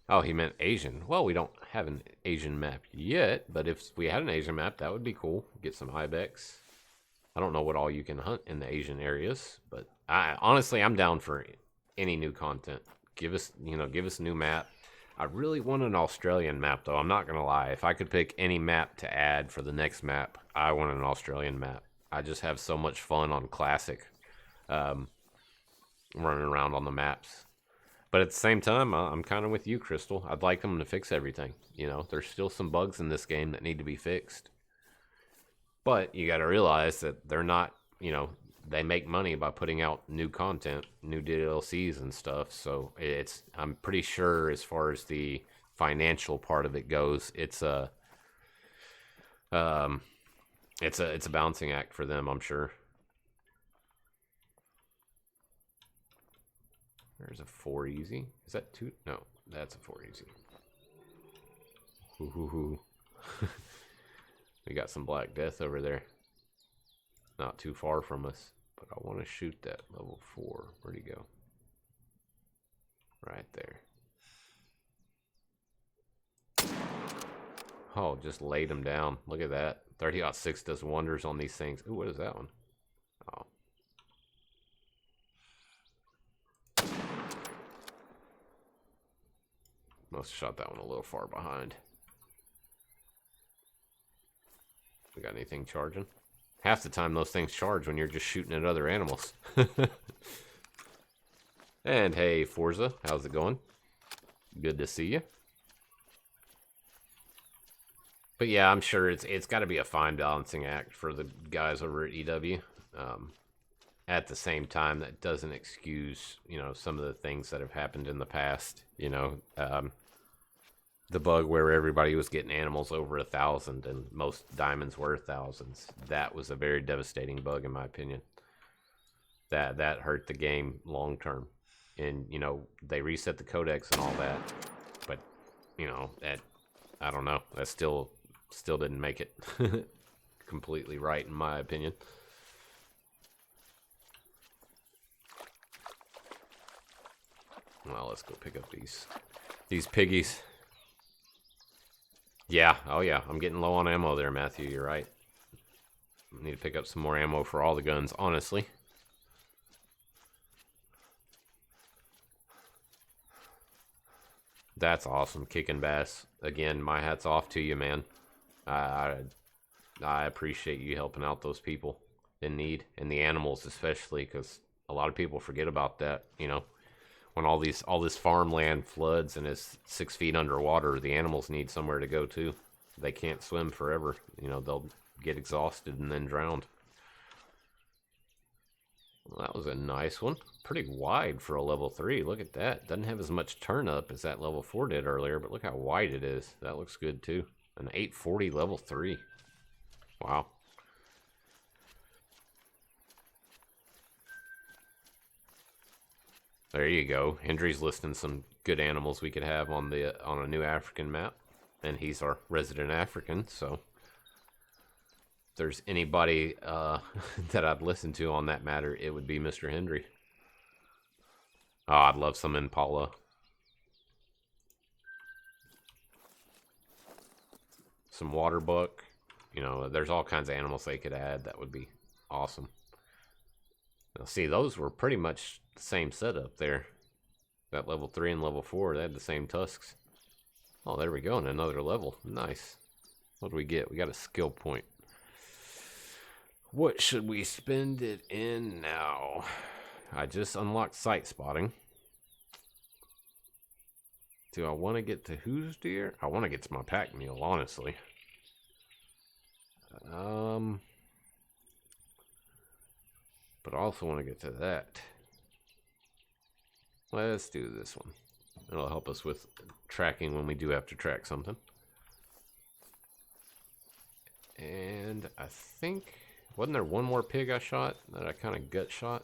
A: Oh, he meant Asian. Well, we don't have an Asian map yet, but if we had an Asian map, that would be cool. Get some ibex. I don't know what all you can hunt in the Asian areas, but honestly, I'm down for any new content. Give us a new map. I really want an Australian map, though. I'm not going to lie. If I could pick any map to add for the next map, I want an Australian map. I just have so much fun on Classic, running around on the maps. But at the same time, I'm kind of with you, Crystal. I'd like them to fix everything. You know, there's still some bugs in this game that need to be fixed. But you got to realize that they're not, you know, they make money by putting out new content, new DLCs and stuff. So I'm pretty sure as far as the financial part of it goes, it's a balancing act for them, I'm sure. There's a 4 easy. Is that 2? No, that's a 4 easy. Ooh. We got some Black Death over there. Not too far from us. But I want to shoot that level 4. Where'd he go? Right there. Oh, just laid him down. Look at that. 30-06 does wonders on these things. Ooh, what is that one? Oh. Must have shot that one a little far behind. We got anything charging? Half the time those things charge when you're just shooting at other animals. And hey, Forza, how's it going? Good to see you. But yeah, I'm sure it's got to be a fine balancing act for the guys over at EW. At the same time, that doesn't excuse, you know, some of the things that have happened in the past. You know, the bug where everybody was getting animals over 1,000 and most diamonds were thousands. That was a very devastating bug, in my opinion. That hurt the game long term. And, you know, they reset the codex and all that. But, you know, that, I don't know. That still didn't make it completely right, in my opinion. Well, let's go pick up these piggies. Yeah, oh yeah, I'm getting low on ammo there, Matthew, you're right. I need to pick up some more ammo for all the guns, honestly. That's awesome, Kicking Bass. Again, my hat's off to you, man. I appreciate you helping out those people in need, and the animals especially, because a lot of people forget about that, you know. When all this farmland floods and is 6 feet underwater, the animals need somewhere to go to. They can't swim forever. You know, they'll get exhausted and then drowned. Well, that was a nice one. Pretty wide for a level 3. Look at that. Doesn't have as much turn up as that level 4 did earlier, but look how wide it is. That looks good too. An 840 level 3. Wow. There you go. Hendry's listing some good animals we could have on a new African map, and he's our resident African. So, if there's anybody that I'd listen to on that matter, it would be Mr. Hendry. Oh, I'd love some Impala. Some water buck. You know, there's all kinds of animals they could add. That would be awesome. Now, see, those were pretty much the same setup there. That level 3 and level 4, they had the same tusks. Oh, there we go, in another level. Nice. What do we get? We got a skill point. What should we spend it in now? I just unlocked sight spotting. Do I want to get to whose deer? I want to get to my pack mule, honestly. But I also want to get to that. Let's do this one. It'll help us with tracking when we do have to track something. And I think, wasn't there one more pig I shot that I kind of gut shot?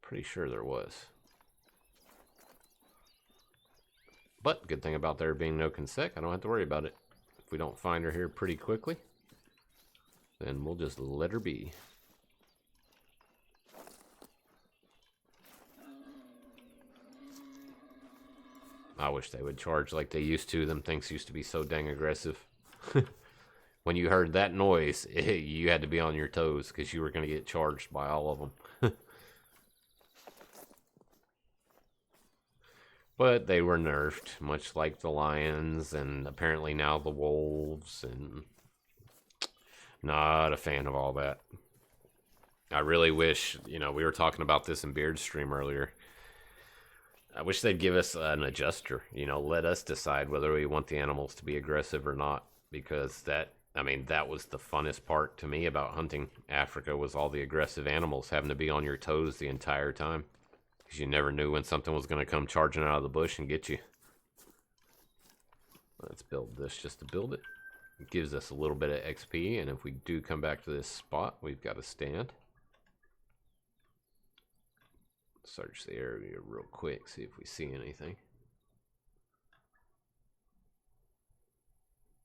A: Pretty sure there was. But good thing about there being no consec, I don't have to worry about it. If we don't find her here pretty quickly, then we'll just let her be. I wish they would charge like they used to. Them things used to be so dang aggressive. When you heard that noise, you had to be on your toes because you were going to get charged by all of them. But they were nerfed, much like the lions and apparently now the wolves, and not a fan of all that. I really wish, you know, we were talking about this in Beard's stream earlier. I wish they'd give us an adjuster, you know, let us decide whether we want the animals to be aggressive or not, because that I mean, that was the funnest part to me about hunting Africa, was all the aggressive animals having to be on your toes the entire time. Because you never knew when something was going to come charging out of the bush and get you. Let's build this just to build it. It gives us a little bit of XP, and if we do come back to this spot, we've got to stand. Search the area real quick, see if we see anything.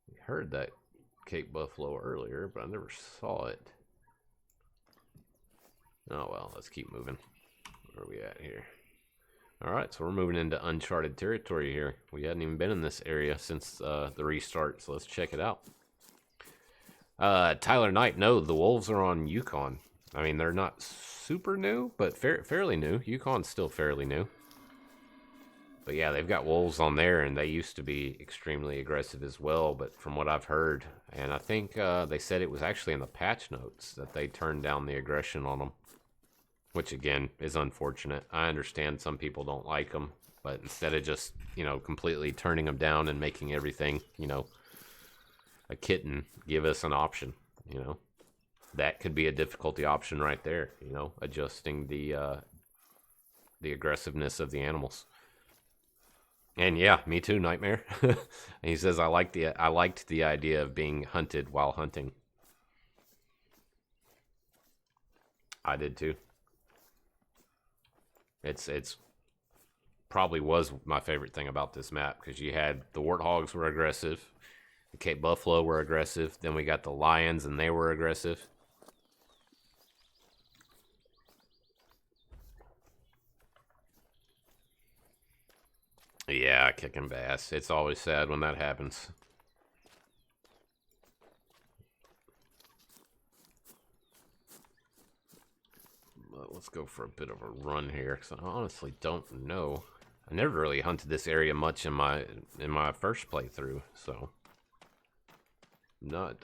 A: We heard that Cape Buffalo earlier, but I never saw it. Oh well, let's keep moving. Where are we at here? Alright, so we're moving into uncharted territory here. We hadn't even been in this area since the restart, so let's check it out. Tyler Knight, no, the wolves are on Yukon. I mean, they're not super new, but fairly new. Yukon's still fairly new. But yeah, they've got wolves on there, and they used to be extremely aggressive as well, but from what I've heard, and I think they said it was actually in the patch notes that they turned down the aggression on them. Which, again, is unfortunate. I understand some people don't like them, but instead of just, you know, completely turning them down and making everything, you know, a kitten, give us an option, you know. That could be a difficulty option right there, you know, adjusting the aggressiveness of the animals. And yeah, me too, Nightmare. And he says, I liked the idea of being hunted while hunting. I did too. It's probably was my favorite thing about this map, because you had the warthogs were aggressive, the Cape Buffalo were aggressive, then we got the lions and they were aggressive. Yeah, kicking bass. It's always sad when that happens. Let's go for a bit of a run here, because I honestly don't know. I never really hunted this area much in my first playthrough, so not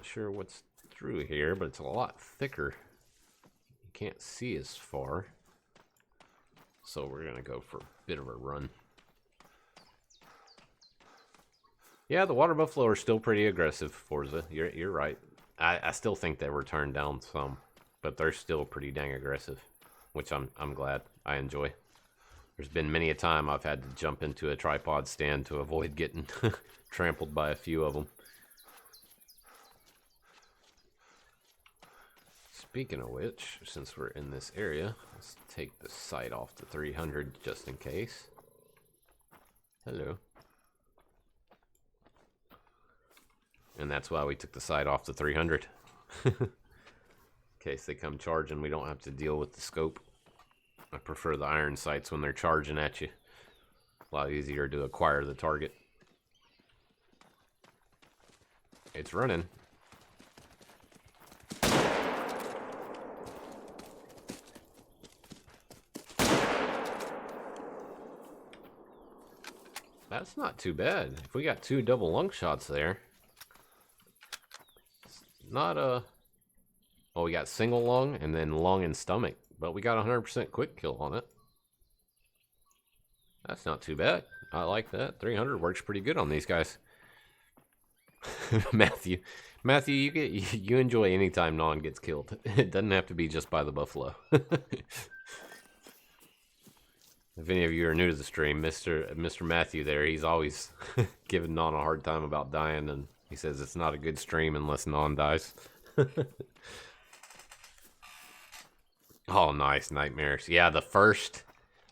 A: sure what's through here, but it's a lot thicker. You can't see as far, so we're gonna go for a bit of a run. Yeah, the water buffalo are still pretty aggressive, Forza. You're right. I still think they were turned down some, but they're still pretty dang aggressive, which I'm glad. I enjoy. There's been many a time I've had to jump into a tripod stand to avoid getting trampled by a few of them. Speaking of which, since we're in this area, let's take the sight off the 300 just in case. Hello. And that's why we took the sight off the 300. In case they come charging, we don't have to deal with the scope. I prefer the iron sights when they're charging at you. A lot easier to acquire the target. It's running. That's not too bad. If we got 2 double lung shots there. Not a... Well, we got single lung and then lung and stomach. But we got 100% quick kill on it. That's not too bad. I like that. 300 works pretty good on these guys. Matthew, you enjoy any time non gets killed. It doesn't have to be just by the buffalo. If any of you are new to the stream, Mr. Matthew there, he's always giving Non a hard time about dying, and he says it's not a good stream unless Non dies. Oh, nice, Nightmares. Yeah, the first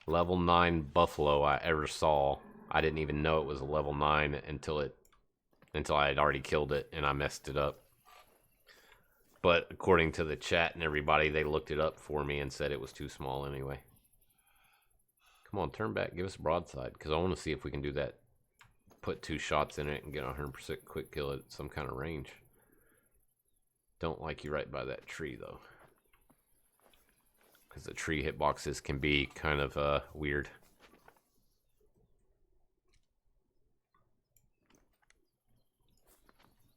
A: level 9 buffalo I ever saw, I didn't even know it was a level 9 until I had already killed it, and I messed it up. But according to the chat and everybody, they looked it up for me and said it was too small anyway. Come on, turn back, give us a broadside, because I want to see if we can do that. Put 2 shots in it and get 100% quick kill at some kind of range. Don't like you right by that tree, though. Because the tree hitboxes can be kind of weird.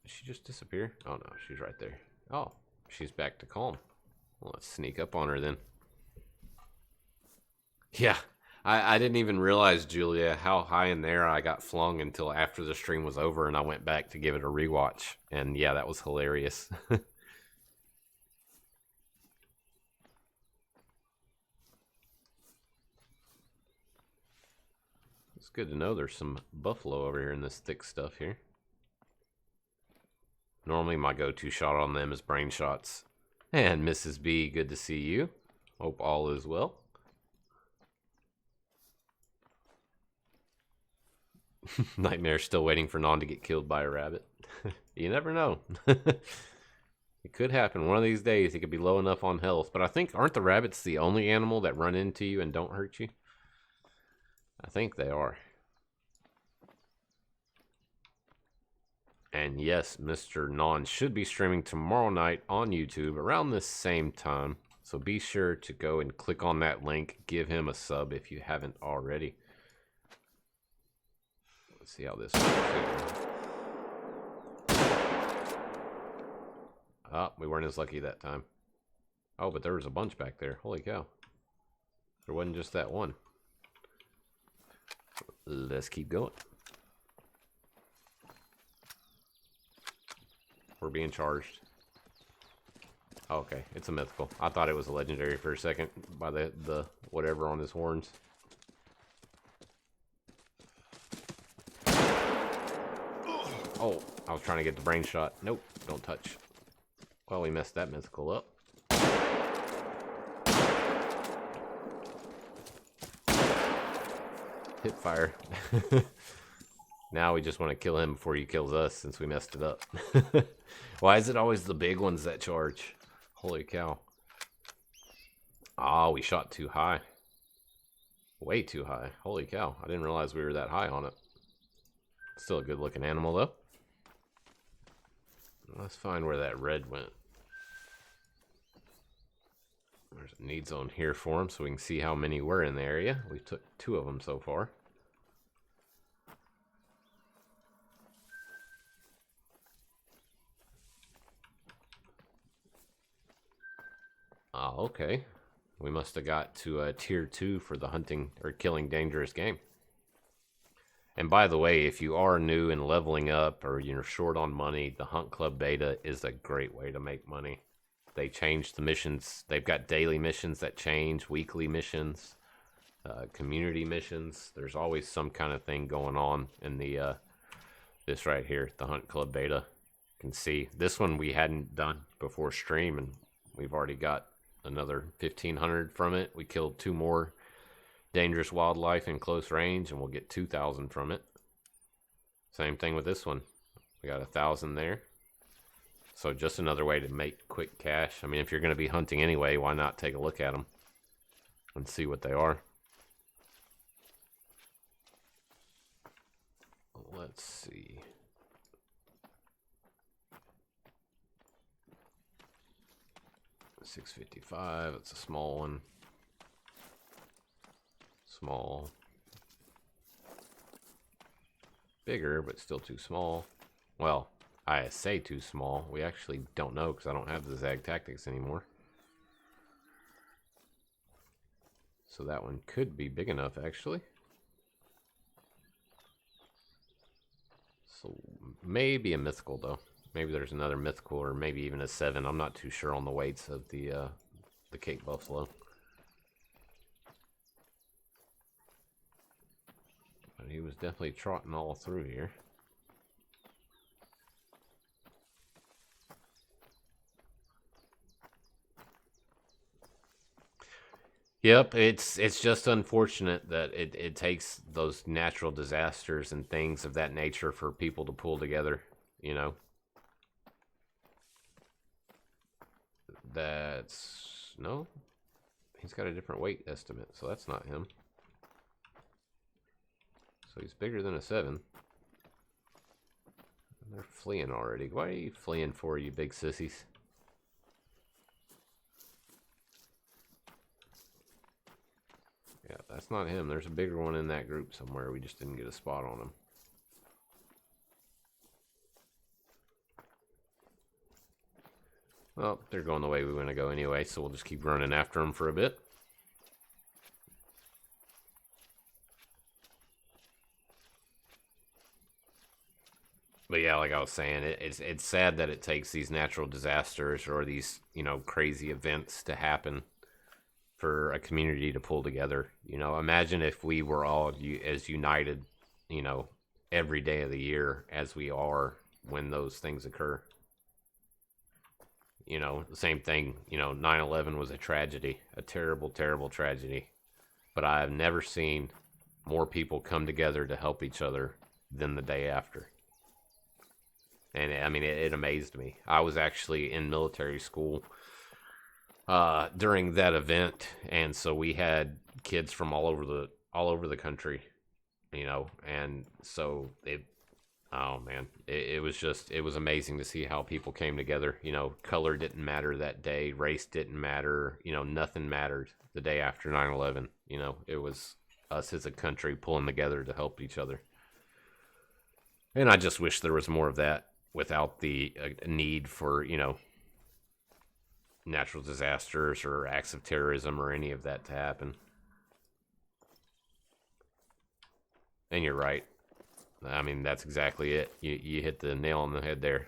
A: Did she just disappear? Oh no, she's right there. Oh, she's back to calm. Well, let's sneak up on her then. Yeah, I didn't even realize, Julia, how high in there I got flung until after the stream was over and I went back to give it a rewatch. And yeah, that was hilarious. It's good to know there's some buffalo over here in this thick stuff here. Normally my go-to shot on them is brain shots. And Mrs. B, good to see you. Hope all is well. Nightmare still waiting for Non to get killed by a rabbit. You never know. It could happen. One of these days he could be low enough on health. But I think, aren't the rabbits the only animal that run into you and don't hurt you? I think they are. And yes, Mr. Non should be streaming tomorrow night on YouTube around this same time. So be sure to go and click on that link. Give him a sub if you haven't already. Let's see how this works. Ah, we weren't as lucky that time. Oh, but there was a bunch back there. Holy cow. There wasn't just that one. Let's keep going. We're being charged. Oh, okay, it's a mythical. I thought it was a legendary for a second by the whatever on his horns. Oh, I was trying to get the brain shot. Nope, don't touch. Well, we messed that mythical up. Hip fire. Now we just want to kill him before he kills us since we messed it up. Why is it always the big ones that charge? Holy cow. Ah, we shot too high. Way too high. Holy cow. I didn't realize we were that high on it. Still a good looking animal though. Let's find where that red went. There's a need zone here for him so we can see how many were in the area. We took 2 of them so far. Oh, okay. We must have got to tier 2 for the hunting or killing dangerous game. And by the way, if you are new and leveling up or you're short on money, the Hunt Club beta is a great way to make money. They changed the missions. They've got daily missions that change, weekly missions, community missions. There's always some kind of thing going on in the this right here, the Hunt Club beta. You can see this one we hadn't done before stream, and we've already got another 1,500 from it. We killed 2 more dangerous wildlife in close range, and we'll get 2,000 from it. Same thing with this one. We got 1,000 there. So just another way to make quick cash. I mean, if you're going to be hunting anyway, why not take a look at them and see what they are? Let's see. $6.55. It's a small one. Small. Bigger, but still too small. Well, I say too small. We actually don't know because I don't have the Zag Tactics anymore. So that one could be big enough, actually. So maybe a mythical, though. Maybe there's another mythical, or maybe even a 7. I'm not too sure on the weights of the Cape Buffalo. But he was definitely trotting all through here. Yep, it's just unfortunate that it takes those natural disasters and things of that nature for people to pull together, you know. That's... no? He's got a different weight estimate, so that's not him. So he's bigger than a 7. They're fleeing already. Why are you fleeing for, you big sissies? Yeah, that's not him. There's a bigger one in that group somewhere. We just didn't get a spot on him. Well, they're going the way we want to go anyway, so we'll just keep running after them for a bit. But yeah, like I was saying, it's sad that it takes these natural disasters or these, you know, crazy events to happen for a community to pull together. You know, imagine if we were all as united, you know, every day of the year as we are when those things occur. You know, the same thing, you know, 9/11 was a tragedy, a terrible, terrible tragedy. But I have never seen more people come together to help each other than the day after. And I mean, it amazed me. I was actually in military school during that event, and so we had kids from all over the country, you know, and so it. Oh man, it was just, it was amazing to see how people came together. You know, color didn't matter that day, race didn't matter. You know, nothing mattered the day after 9/11. You know, it was us as a country pulling together to help each other. And I just wish there was more of that without the need for, you know, natural disasters or acts of terrorism or any of that to happen. And you're right. I mean, that's exactly it. You hit the nail on the head there.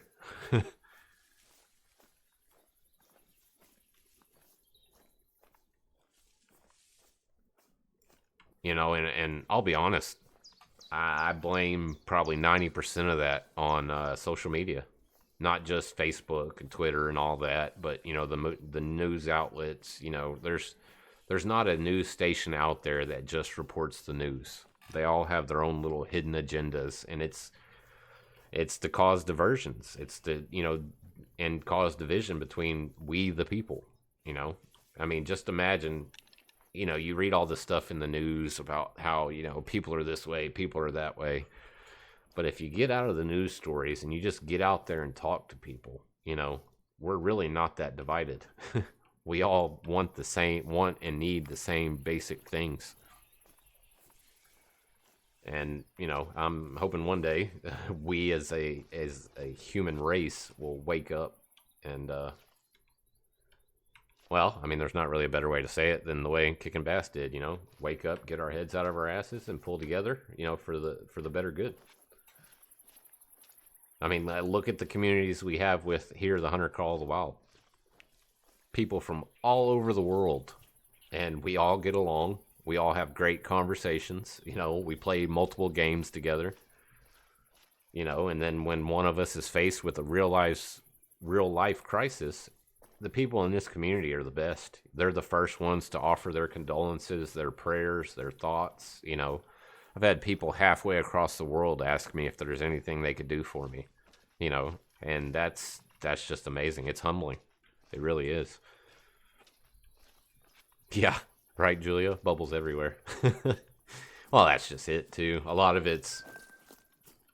A: You know, and I'll be honest, I blame probably 90% of that on social media, not just Facebook and Twitter and all that, but you know, the news outlets. You know, there's not a news station out there that just reports the news. They all have their own little hidden agendas, and it's to cause diversions. It's to, you know, and cause division between we the people. You know, I mean, just imagine, you know, you read all this stuff in the news about how, you know, people are this way, people are that way. But if you get out of the news stories and you just get out there and talk to people, you know, we're really not that divided. We all want and need the same basic things. And, you know, I'm hoping one day we as a human race will wake up and well, I mean, there's not really a better way to say it than the way Kickin' Bass did. You know, wake up, get our heads out of our asses, and pull together. You know, for the better good. I mean, look at the communities we have with here, the Hunter Call of the Wild. People from all over the world, and we all get along. We all have great conversations. You know, we play multiple games together. You know, and then when one of us is faced with a real life crisis, the people in this community are the best. They're the first ones to offer their condolences, their prayers, their thoughts. You know, I've had people halfway across the world ask me if there's anything they could do for me. You know, and that's just amazing. It's humbling. It really is. Yeah, right, Julia? Bubbles everywhere. Well, that's just it, too. A lot of it's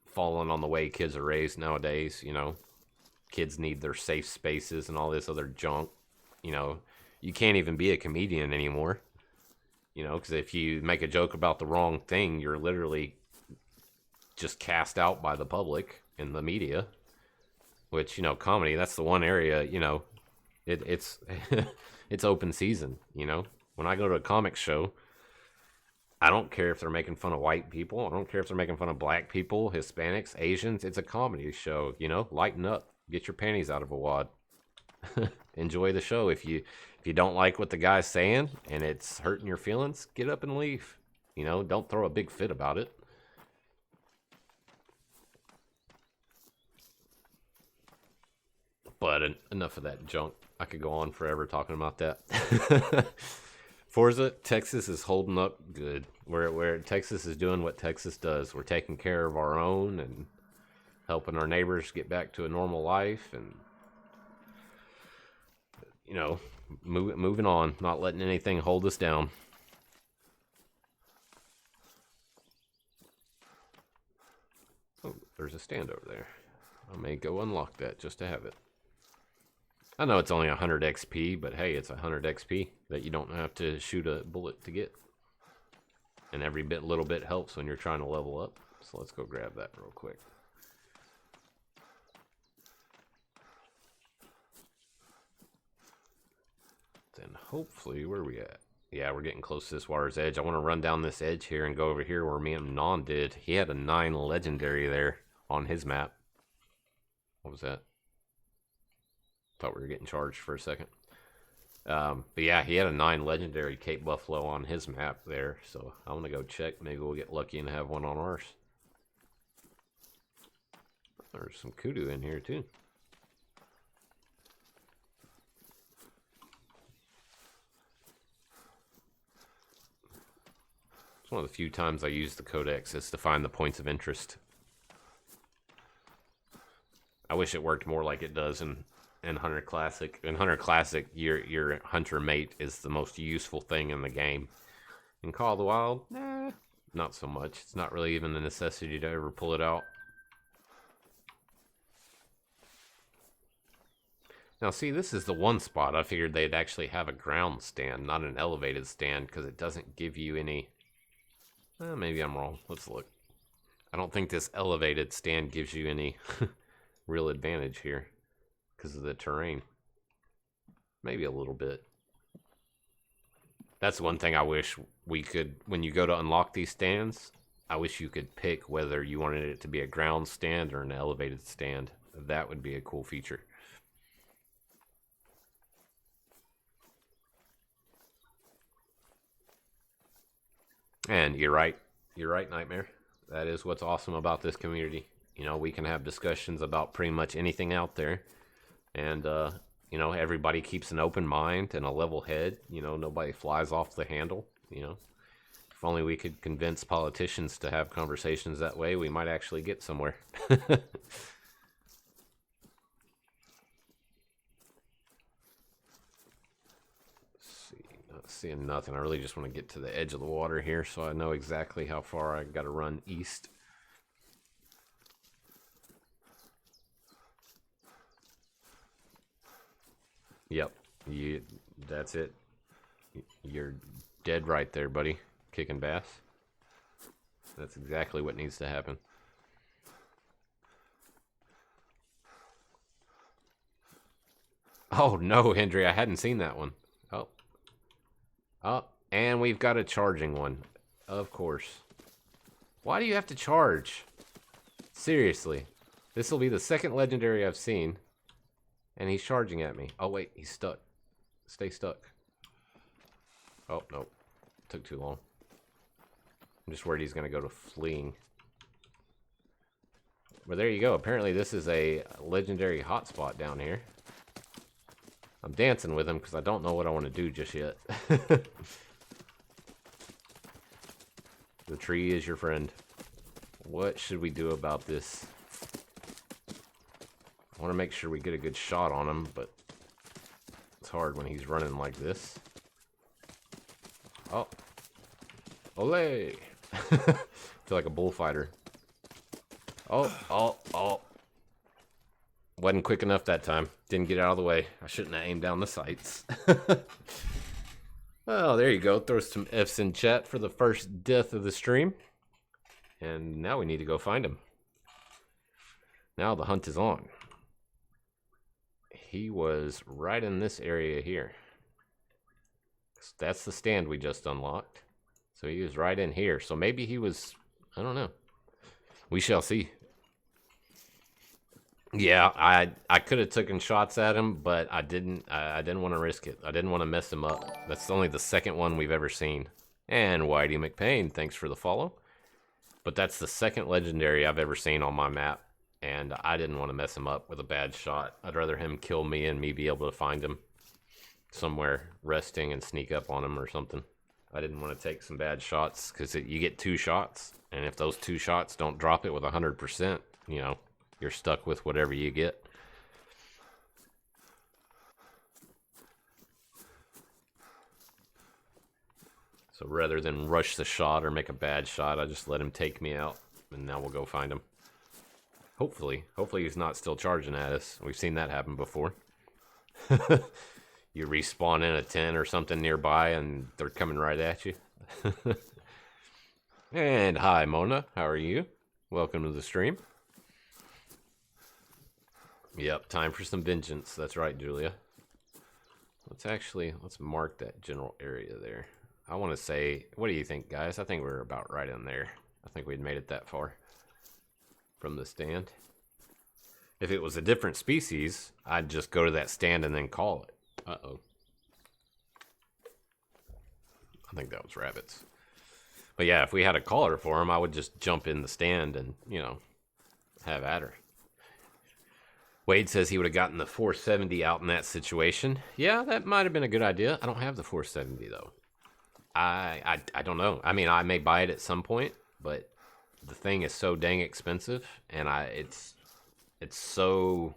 A: falling on the way kids are raised nowadays, you know. Kids need their safe spaces and all this other junk. You know, you can't even be a comedian anymore. You know, because if you make a joke about the wrong thing, you're literally just cast out by the public and the media. Which, you know, comedy, that's the one area, you know, it's it's open season, you know. When I go to a comic show, I don't care if they're making fun of white people. I don't care if they're making fun of black people, Hispanics, Asians. It's a comedy show, you know. Lighten up. Get your panties out of a wad. Enjoy the show. If you don't like what the guy's saying and it's hurting your feelings, get up and leave. You know, don't throw a big fit about it. But enough of that junk. I could go on forever talking about that. Forza, Texas is holding up good. Where Texas is doing what Texas does. We're taking care of our own and helping our neighbors get back to a normal life, and you know, moving on, not letting anything hold us down. Oh, there's a stand over there. I may go unlock that just to have it. I know it's only 100 XP, but hey, it's 100 XP that you don't have to shoot a bullet to get. And every little bit helps when you're trying to level up. So let's go grab that real quick. Then hopefully, where are we at? Yeah, we're getting close to this water's edge. I want to run down this edge here and go over here where me and Non did. He had a 9 legendary there on his map. What was that? Thought we were getting charged for a second. But yeah, he had a 9 legendary Cape Buffalo on his map there, so I'm gonna go check. Maybe we'll get lucky and have one on ours. There's some kudu in here too. It's one of the few times I use the codex is to find the points of interest. I wish it worked more like it does in Hunter Classic. In Hunter Classic, your hunter mate is the most useful thing in the game. In Call of the Wild, nah, not so much. It's not really even the necessity to ever pull it out. Now see, this is the one spot I figured they'd actually have a ground stand, not an elevated stand, because it doesn't give you any... maybe I'm wrong. Let's look. I don't think this elevated stand gives you any real advantage here because of the terrain. Maybe a little bit. That's one thing I wish we could, when you go to unlock these stands, I wish you could pick whether you wanted it to be a ground stand or an elevated stand. That would be a cool feature. And you're right, Nightmare. That is what's awesome about this community. You know, we can have discussions about pretty much anything out there. And, you know, everybody keeps an open mind and a level head. You know, nobody flies off the handle, you know. If only we could convince politicians to have conversations that way, we might actually get somewhere. Seeing nothing. I really just want to get to the edge of the water here so I know exactly how far I got to run east. Yep, that's it. You're dead right there, buddy. Kicking bass. That's exactly what needs to happen. Oh no, Hendry, I hadn't seen that one. Oh, and we've got a charging one. Of course. Why do you have to charge? Seriously. This will be the second legendary I've seen. And he's charging at me. Oh, wait. He's stuck. Stay stuck. Oh, nope. Took too long. I'm just worried he's going to go to fleeing. But there you go. Apparently this is a legendary hotspot down here. I'm dancing with him because I don't know what I want to do just yet. The tree is your friend. What should we do about this? I want to make sure we get a good shot on him, but it's hard when he's running like this. Oh. Ole! Feel like a bullfighter. Oh. Wasn't quick enough that time. Didn't get out of the way. I shouldn't have aimed down the sights. Well, there you go. Throw some F's in chat for the first death of the stream. And now we need to go find him. Now the hunt is on. He was right in this area here. That's the stand we just unlocked. So he was right in here. So maybe he was... I don't know. We shall see. Yeah, I could have taken shots at him, but I didn't want to risk it. I didn't want to mess him up. That's only the second one we've ever seen. And Whitey McPain, thanks for the follow. But that's the second legendary I've ever seen on my map, and I didn't want to mess him up with a bad shot. I'd rather him kill me and me be able to find him somewhere resting and sneak up on him or something. I didn't want to take some bad shots because you get 2 shots, and if those 2 shots don't drop it with 100%, you know, you're stuck with whatever you get. So rather than rush the shot or make a bad shot, I just let him take me out, and now we'll go find him. Hopefully he's not still charging at us. We've seen that happen before. You respawn in a tent or something nearby, and they're coming right at you. And hi, Mona. How are you? Welcome to the stream. Yep, time for some vengeance. That's right, Julia. Let's mark that general area there. I want to say, what do you think, guys? I think we're about right in there. I think we'd made it that far from the stand. If it was a different species, I'd just go to that stand and then call it. Uh-oh. I think that was rabbits. But yeah, if we had a caller for him, I would just jump in the stand and, you know, have at her. Wade says he would have gotten the 470 out in that situation. Yeah, that might have been a good idea. I don't have the 470 though. I don't know. I mean, I may buy it at some point, but the thing is so dang expensive, and it's so,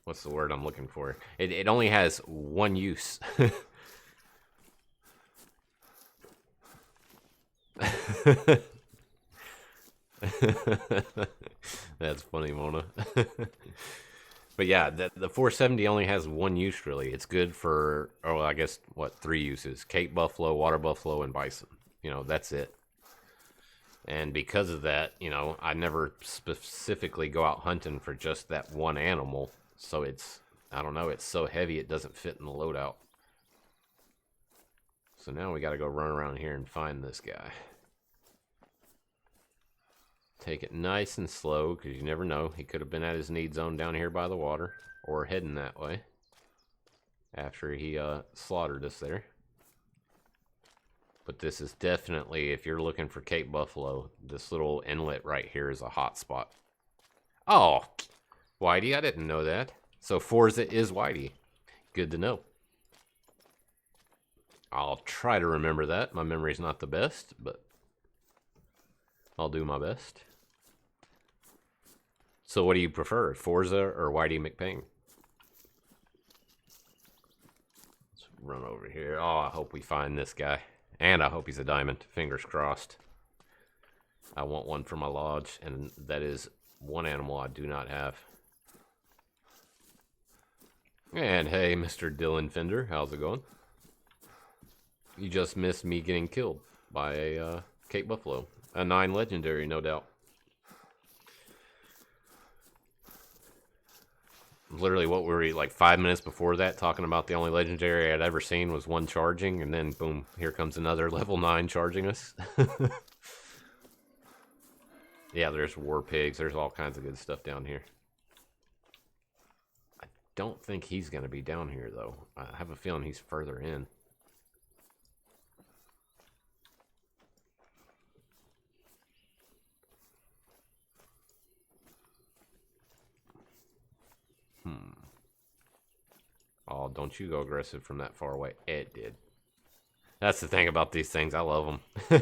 A: what's the word I'm looking for? It only has one use. That's funny, Mona. But yeah, the 470 only has one use, really. It's good for, oh, I guess, what, 3 uses. Cape buffalo, water buffalo, and bison. You know, that's it. And because of that, you know, I never specifically go out hunting for just that one animal. So it's, I don't know, it's so heavy it doesn't fit in the loadout. So now we got to go run around here and find this guy. Take it nice and slow, because you never know. He could have been at his need zone down here by the water, or heading that way after he slaughtered us there. But this is definitely, if you're looking for Cape buffalo, this little inlet right here is a hot spot. Oh, Whitey, I didn't know that. So Forza is Whitey. Good to know. I'll try to remember that. My memory's not the best, but I'll do my best. So what do you prefer, Forza or Whitey McPing? Let's run over here. Oh, I hope we find this guy. And I hope he's a diamond. Fingers crossed. I want one for my lodge, and that is one animal I do not have. And hey, Mr. Dylan Fender, how's it going? You just missed me getting killed by a Cape buffalo. A 9 legendary, no doubt. Literally, what were we, like 5 minutes before that, talking about the only legendary I'd ever seen was one charging, and then boom, here comes another level 9 charging us. Yeah, there's war pigs. There's all kinds of good stuff down here. I don't think he's going to be down here, though. I have a feeling he's further in. Oh, don't you go aggressive from that far away. It did. That's the thing about these things. I love them.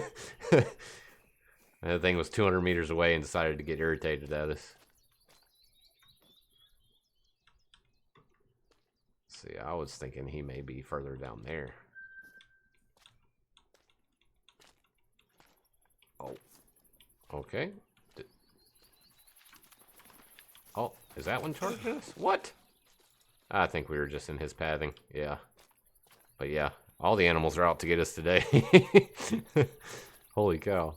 A: That thing was 200 meters away and decided to get irritated at us. See, I was thinking he may be further down there. Oh. Okay. Oh, is that one charging us? What? I think we were just in his pathing. Yeah. But yeah, all the animals are out to get us today. Holy cow.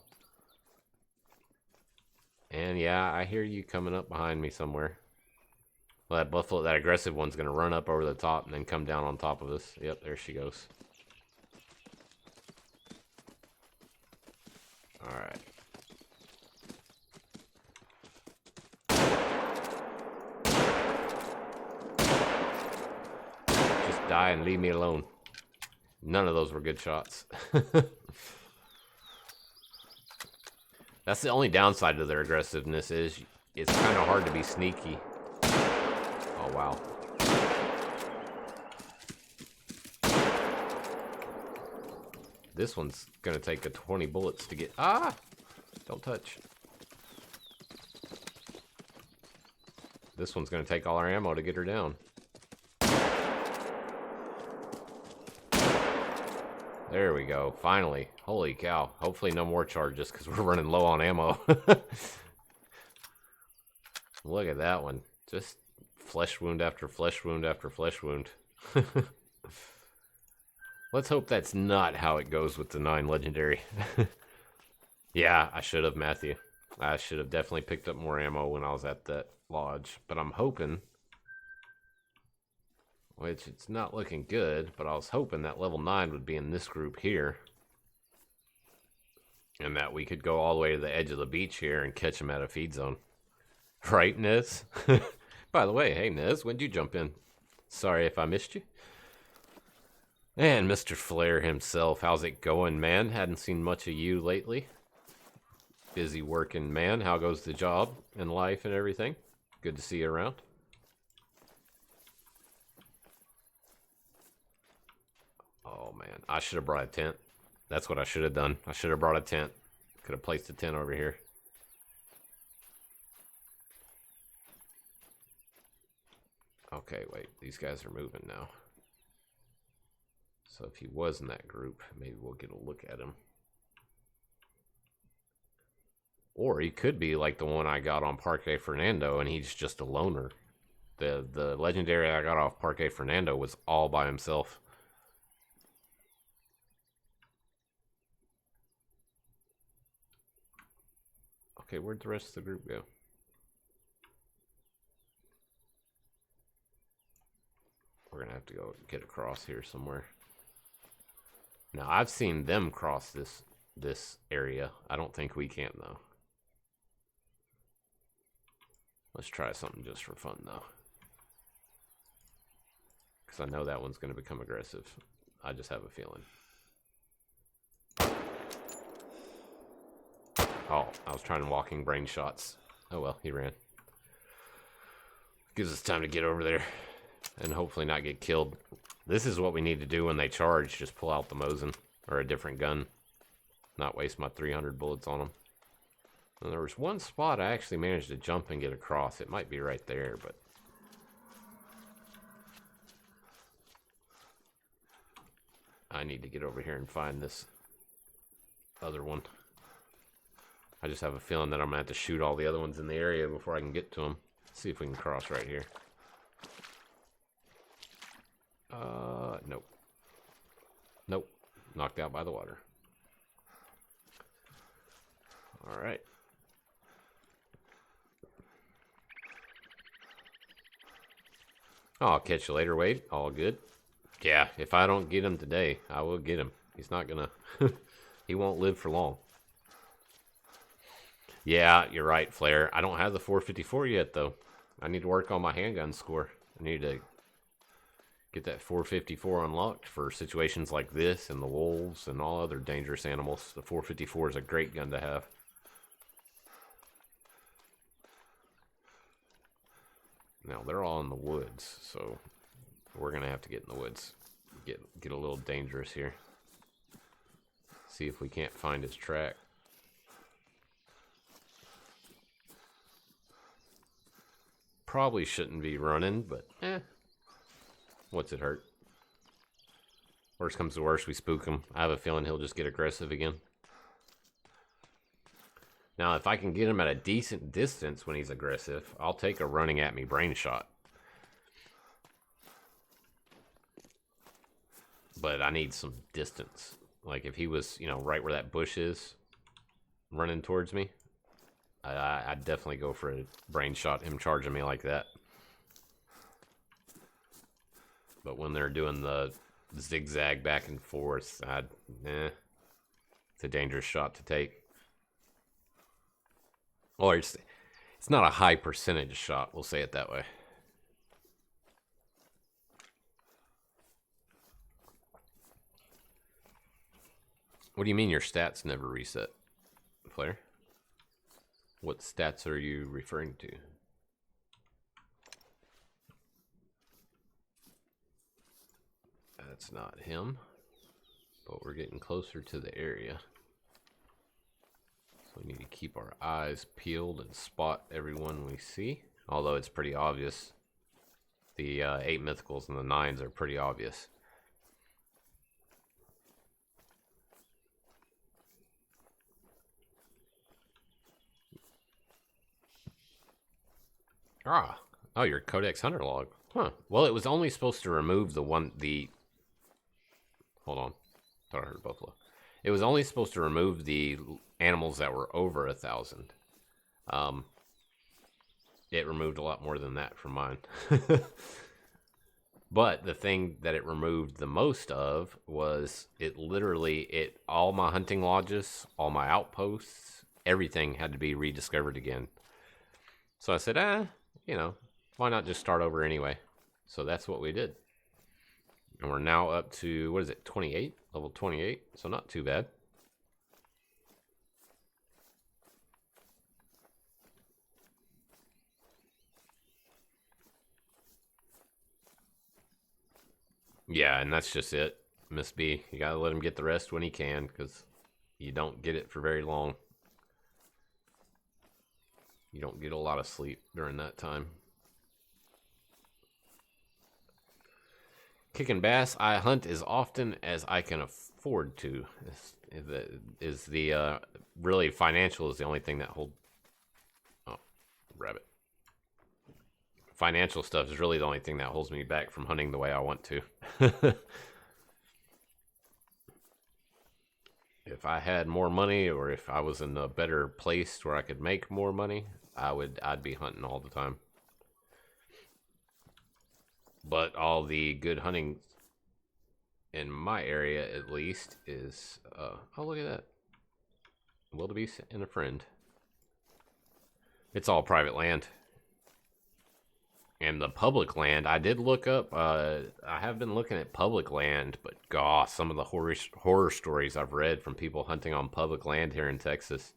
A: And yeah, I hear you coming up behind me somewhere. Well, that buffalo, that aggressive one's going to run up over the top and then come down on top of us. Yep, there she goes. Alright. Just die and leave me alone. None of those were good shots. That's the only downside to their aggressiveness is it's kind of hard to be sneaky. Oh, wow. This one's going to take 20 bullets to get... Ah! Don't touch. This one's going to take all our ammo to get her down. There we go. Finally. Holy cow. Hopefully no more charges because we're running low on ammo. Look at that one. Just flesh wound after flesh wound after flesh wound. Let's hope that's not how it goes with the 9 legendary. Yeah, I should have, Matthew. I should have definitely picked up more ammo when I was at that lodge. But I'm hoping... Which, it's not looking good, but I was hoping that level 9 would be in this group here. And that we could go all the way to the edge of the beach here and catch them at a feed zone. Right, Nez? By the way, hey, Nez, when'd you jump in? Sorry if I missed you. And Mr. Flair himself, how's it going, man? Hadn't seen much of you lately. Busy working, man. How goes the job and life and everything? Good to see you around. Oh, man. I should have brought a tent. That's what I should have done. I should have brought a tent. Could have placed a tent over here. Okay, wait. These guys are moving now. So if he was in that group, maybe we'll get a look at him. Or he could be like the one I got on Parque Fernando, and he's just a loner. The legendary I got off Parque Fernando was all by himself. Okay, where'd the rest of the group go? We're gonna have to go get across here somewhere. Now, I've seen them cross this area. I don't think we can, though. Let's try something just for fun, though. Because I know that one's going to become aggressive. I just have a feeling. Oh, I was trying walking brain shots. Oh well, he ran. Gives us time to get over there and hopefully not get killed. This is what we need to do when they charge. Just pull out the Mosin or a different gun. Not waste my 300 bullets on them. And there was one spot I actually managed to jump and get across. It might be right there, but... I need to get over here and find this other one. I just have a feeling that I'm going to have to shoot all the other ones in the area before I can get to them. Let's see if we can cross right here. Nope. Nope. Knocked out by the water. Alright. Oh, I'll catch you later, Wade. All good. Yeah, if I don't get him today, I will get him. He's not gonna... he won't live for long. Yeah, you're right, Flair. I don't have the 454 yet, though. I need to work on my handgun score. I need to get that 454 unlocked for situations like this and the wolves and all other dangerous animals. The 454 is a great gun to have. Now, they're all in the woods, so we're going to have to get in the woods. Get a little dangerous here. See if we can't find his track. Probably shouldn't be running, but what's it hurt? Worst comes to worst, we spook him. I have a feeling he'll just get aggressive again. Now, if I can get him at a decent distance when he's aggressive, I'll take a running at me brain shot. But I need some distance. Like if he was, you know, right where that bush is, running towards me, I'd definitely go for a brain shot, him charging me like that. But when they're doing the zigzag back and forth, it's a dangerous shot to take. Or it's not a high percentage shot, we'll say it that way. What do you mean your stats never reset, player? What stats are you referring to? That's not him, but we're getting closer to the area. So we need to keep our eyes peeled and spot everyone we see. Although it's pretty obvious. The 8 mythicals and the 9s are pretty obvious. Oh, your Codex Hunter log. Huh. Well, it was only supposed to remove hold on. Thought I heard buffalo. It was only supposed to remove the animals that were over 1,000. It removed a lot more than that from mine. But the thing that it removed the most of was all my hunting lodges, all my outposts, everything had to be rediscovered again. So I said, you know, why not just start over anyway? So that's what we did. And we're now up to, what is it, 28? Level 28, so not too bad. Yeah, and that's just it. Miss B, you gotta let him get the rest when he can, because you don't get it for very long. You don't get a lot of sleep during that time. Kicking bass, I hunt as often as I can afford to. Is the really financial is the only thing that hold. Oh, rabbit. Financial stuff is really the only thing that holds me back from hunting the way I want to. If I had more money, or if I was in a better place where I could make more money, I'd be hunting all the time. But all the good hunting in my area, at least, is oh, look at that, wildebeest and a friend. It's all private land. And the public land, I did look up, I have been looking at public land, but gosh, some of the horror stories I've read from people hunting on public land here in Texas,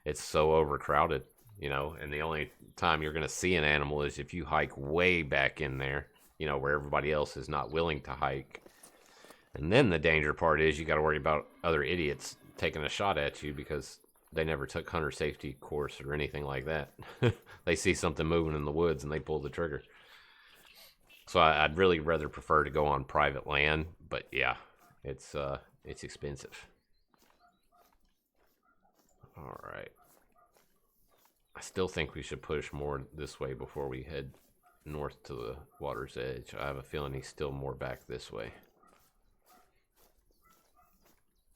A: it's so overcrowded, you know, and the only time you're going to see an animal is if you hike way back in there, you know, where everybody else is not willing to hike. And then the danger part is you got to worry about other idiots taking a shot at you because they never took hunter safety course or anything like that. They see something moving in the woods and they pull the trigger. So I'd really rather prefer to go on private land, but yeah, it's expensive. All right. I still think we should push more this way before we head north to the water's edge. I have a feeling he's still more back this way.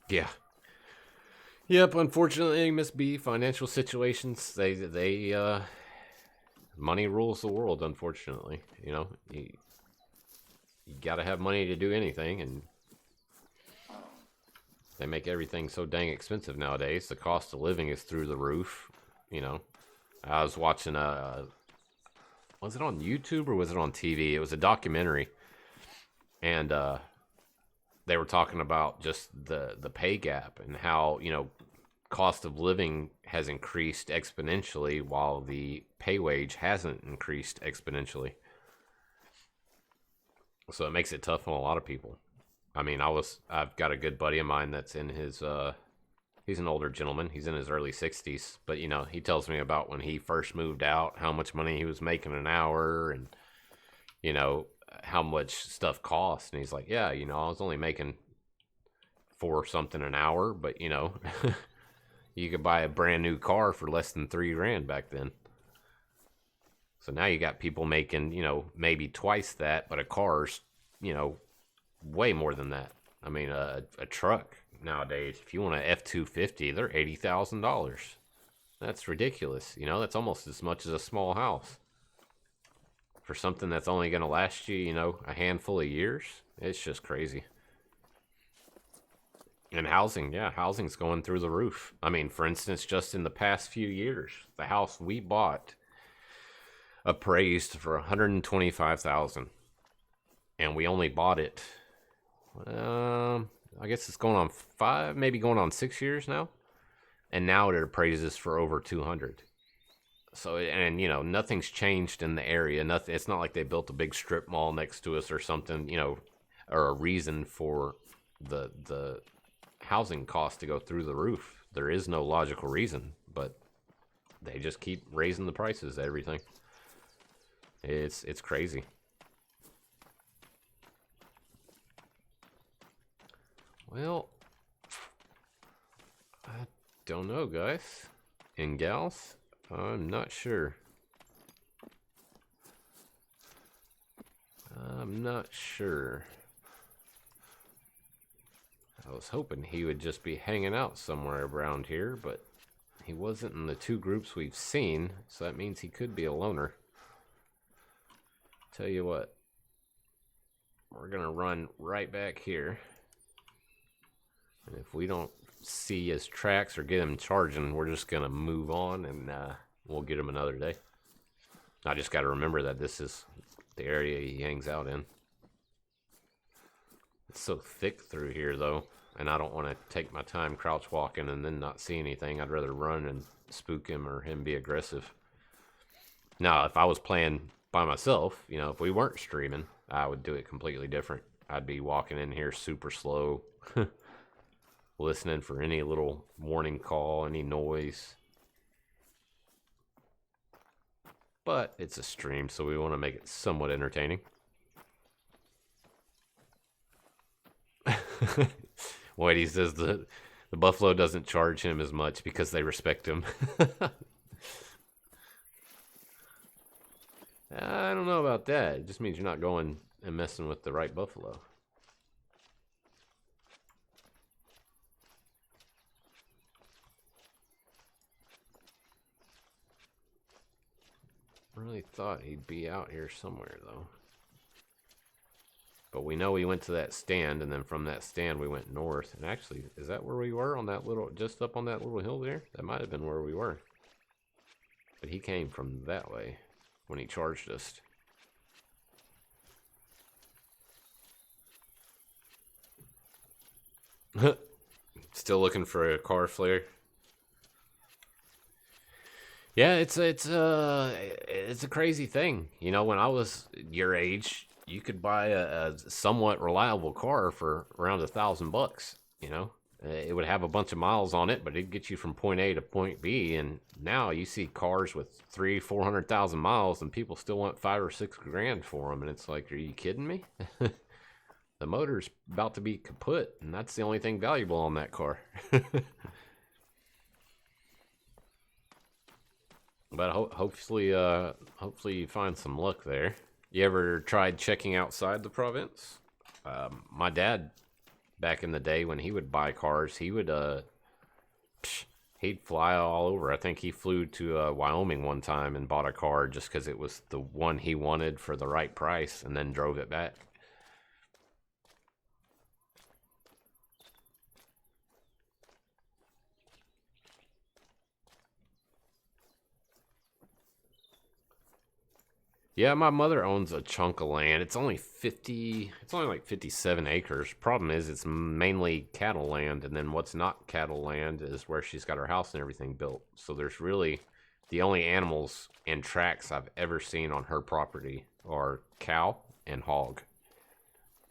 A: Yeah. Yep, unfortunately, Miss B, financial situations, they money rules the world, unfortunately. You know, you gotta have money to do anything, and they make everything so dang expensive nowadays. The cost of living is through the roof, you know. I was watching was it on YouTube or was it on TV? It was a documentary, and they were talking about just the pay gap and how, you know, cost of living has increased exponentially while the pay wage hasn't increased exponentially. So it makes it tough on a lot of people. I mean, I've got a good buddy of mine that's in his he's an older gentleman. He's in his early 60s, but you know, he tells me about when he first moved out, how much money he was making an hour, and you know, how much stuff cost. And he's like, yeah, you know, I was only making $4 something an hour, but you know, you could buy a brand new car for less than $3,000 back then. So now you got people making, you know, maybe twice that, but a car's, you know, way more than that. I mean, a truck nowadays, if you want an F-250, they're $80,000. That's ridiculous. You know, that's almost as much as a small house. For something that's only going to last you, you know, a handful of years, it's just crazy. And housing, yeah, housing's going through the roof. I mean, for instance, just in the past few years, the house we bought appraised for $125,000, and we only bought it. I guess it's going on 5, maybe going on 6 years now, and now it appraises for over 200. So, and you know, nothing's changed in the area. Nothing. It's not like they built a big strip mall next to us or something. You know, or a reason for the housing cost to go through the roof. There is no logical reason, but they just keep raising the prices of everything. It's crazy. Well, I don't know, guys and gals. I'm not sure. I'm not sure. I was hoping he would just be hanging out somewhere around here, but he wasn't in the 2 groups we've seen, so that means he could be a loner. Tell you what, we're gonna run right back here, and if we don't see his tracks or get him charging, we're just gonna move on, and we'll get him another day. I just got to remember that this is the area he hangs out in. It's so thick through here, though, and I don't want to take my time crouch walking and then not see anything. I'd rather run and spook him or him be aggressive. Now, if I was playing by myself, you know, if we weren't streaming, I would do it completely different. I'd be walking in here super slow, listening for any little warning call, any noise. But it's a stream, so we want to make it somewhat entertaining. Wait, he says the buffalo doesn't charge him as much because they respect him. I don't know about that. It just means you're not going and messing with the right buffalo. Really thought he'd be out here somewhere, though. But we know we went to that stand, and then from that stand we went north. And actually, is that where we were on that little, just up on that little hill there? That might have been where we were. But he came from that way when he charged us. Still looking for a car flare. Yeah, it's a crazy thing. You know, when I was your age, you could buy a somewhat reliable car for around $1,000. You know, it would have a bunch of miles on it, but it'd get you from point A to point B. And now you see cars with 300,000-400,000 miles, and people still want $5 or $6 grand for them. And it's like, are you kidding me? The motor's about to be kaput, and that's the only thing valuable on that car. But hopefully you find some luck there. You ever tried checking outside the province? My dad, back in the day when he would buy cars, he would he'd fly all over. I think he flew to Wyoming one time and bought a car just because it was the one he wanted for the right price, and then drove it back. Yeah, my mother owns a chunk of land. It's only like 57 acres. Problem is, it's mainly cattle land, and then what's not cattle land is where she's got her house and everything built. So there's really, the only animals and tracks I've ever seen on her property are cow and hog.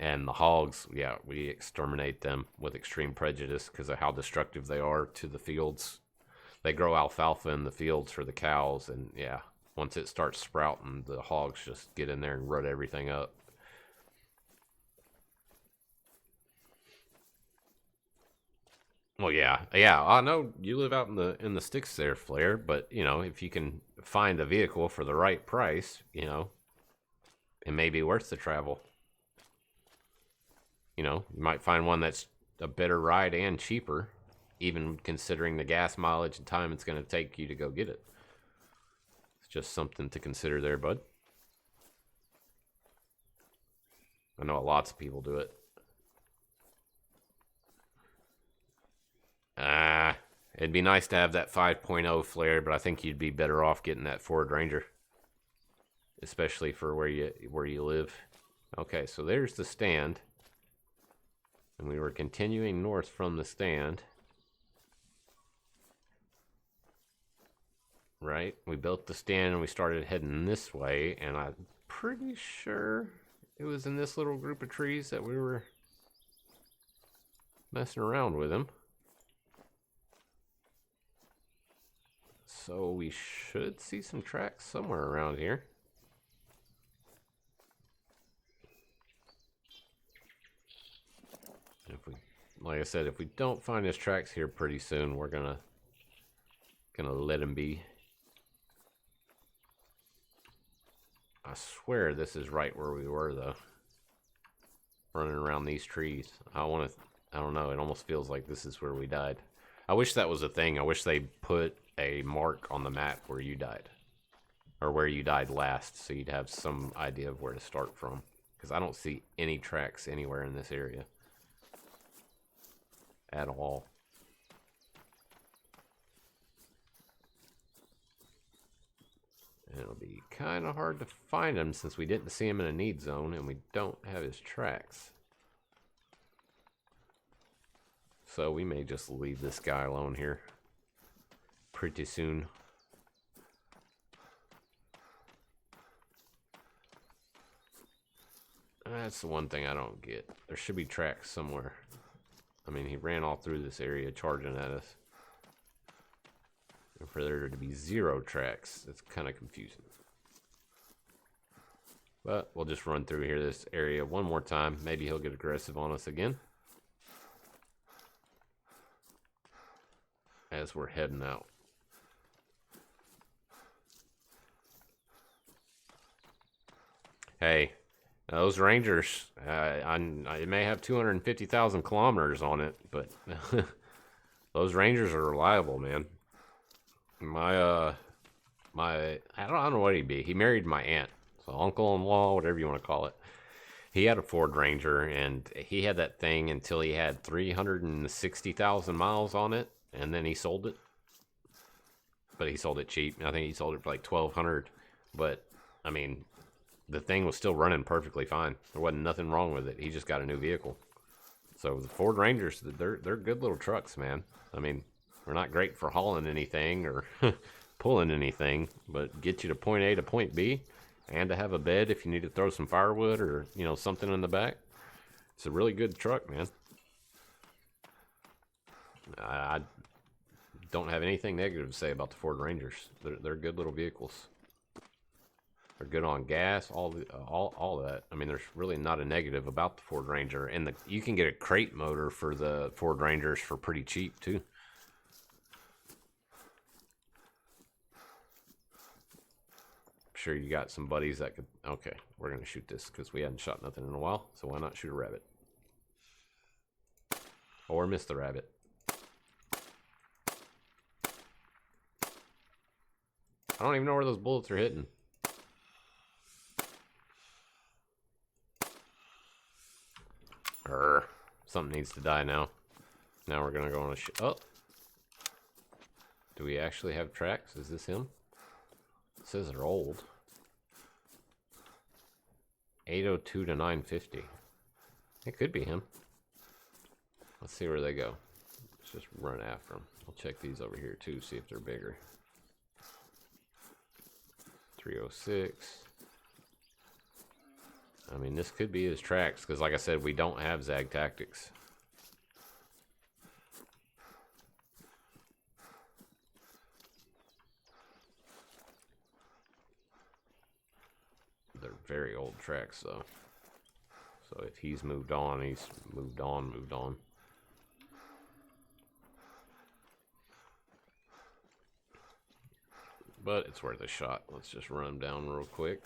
A: And the hogs, yeah, we exterminate them with extreme prejudice because of how destructive they are to the fields. They grow alfalfa in the fields for the cows, and yeah. Once it starts sprouting, the hogs just get in there and rut everything up. Well, yeah, I know you live out in the sticks there, Flair. But you know, if you can find a vehicle for the right price, you know, it may be worth the travel. You know, you might find one that's a better ride and cheaper, even considering the gas mileage and time it's going to take you to go get it. Just something to consider there, bud. I know lots of people do it. It'd be nice to have that 5.0 flare, but I think you'd be better off getting that Ford Ranger, especially for where you live. Okay, so there's the stand, and we were continuing north from the stand. Right, we built the stand and we started heading this way, and I'm pretty sure it was in this little group of trees that we were messing around with him. So we should see some tracks somewhere around here. If we, like I said, if we don't find his tracks here pretty soon, we're gonna let him be. I swear this is right where we were, though. Running around these trees. I don't know, it almost feels like this is where we died. I wish that was a thing. I wish they put a mark on the map where you died. Or where you died last, so you'd have some idea of where to start from. Because I don't see any tracks anywhere in this area. At all. And it'll be kind of hard to find him since we didn't see him in a need zone and we don't have his tracks. So we may just leave this guy alone here pretty soon. That's the one thing I don't get. There should be tracks somewhere. I mean, he ran all through this area charging at us. And for there to be 0 tracks, it's kind of confusing. But we'll just run through here this area one more time. Maybe he'll get aggressive on us again. As we're heading out. Hey, those Rangers, it may have 250,000 kilometers on it, but those Rangers are reliable, man. I don't know what he'd be. He married my aunt, so uncle-in-law, whatever you want to call it. He had a Ford Ranger, and he had that thing until he had 360,000 miles on it, and then he sold it. But he sold it cheap. I think he sold it for like $1,200. But I mean, the thing was still running perfectly fine. There wasn't nothing wrong with it. He just got a new vehicle. So the Ford Rangers, they're good little trucks, man. I mean, they're not great for hauling anything or pulling anything, but get you to point A to point B, and to have a bed if you need to throw some firewood or, you know, something in the back. It's a really good truck, man. I don't have anything negative to say about the Ford Rangers. They're good little vehicles. They're good on gas, all that. I mean, there's really not a negative about the Ford Ranger, and you can get a crate motor for the Ford Rangers for pretty cheap too. I'm sure you got some buddies that could. Okay, we're gonna shoot this because we hadn't shot nothing in a while. So why not shoot a rabbit or miss the rabbit? I don't even know where those bullets are hitting. Something needs to die now. Now we're gonna go on a oh. Do we actually have tracks? Is this him? It says they're old. 802 to 950. It could be him. Let's see where they go. Let's just run after them. I'll check these over here too, see if they're bigger. 306. I mean, this could be his tracks, because like I said, we don't have Zag Tactics. They're very old tracks, though. So if he's moved on, he's moved on. But it's worth a shot. Let's just run him down real quick.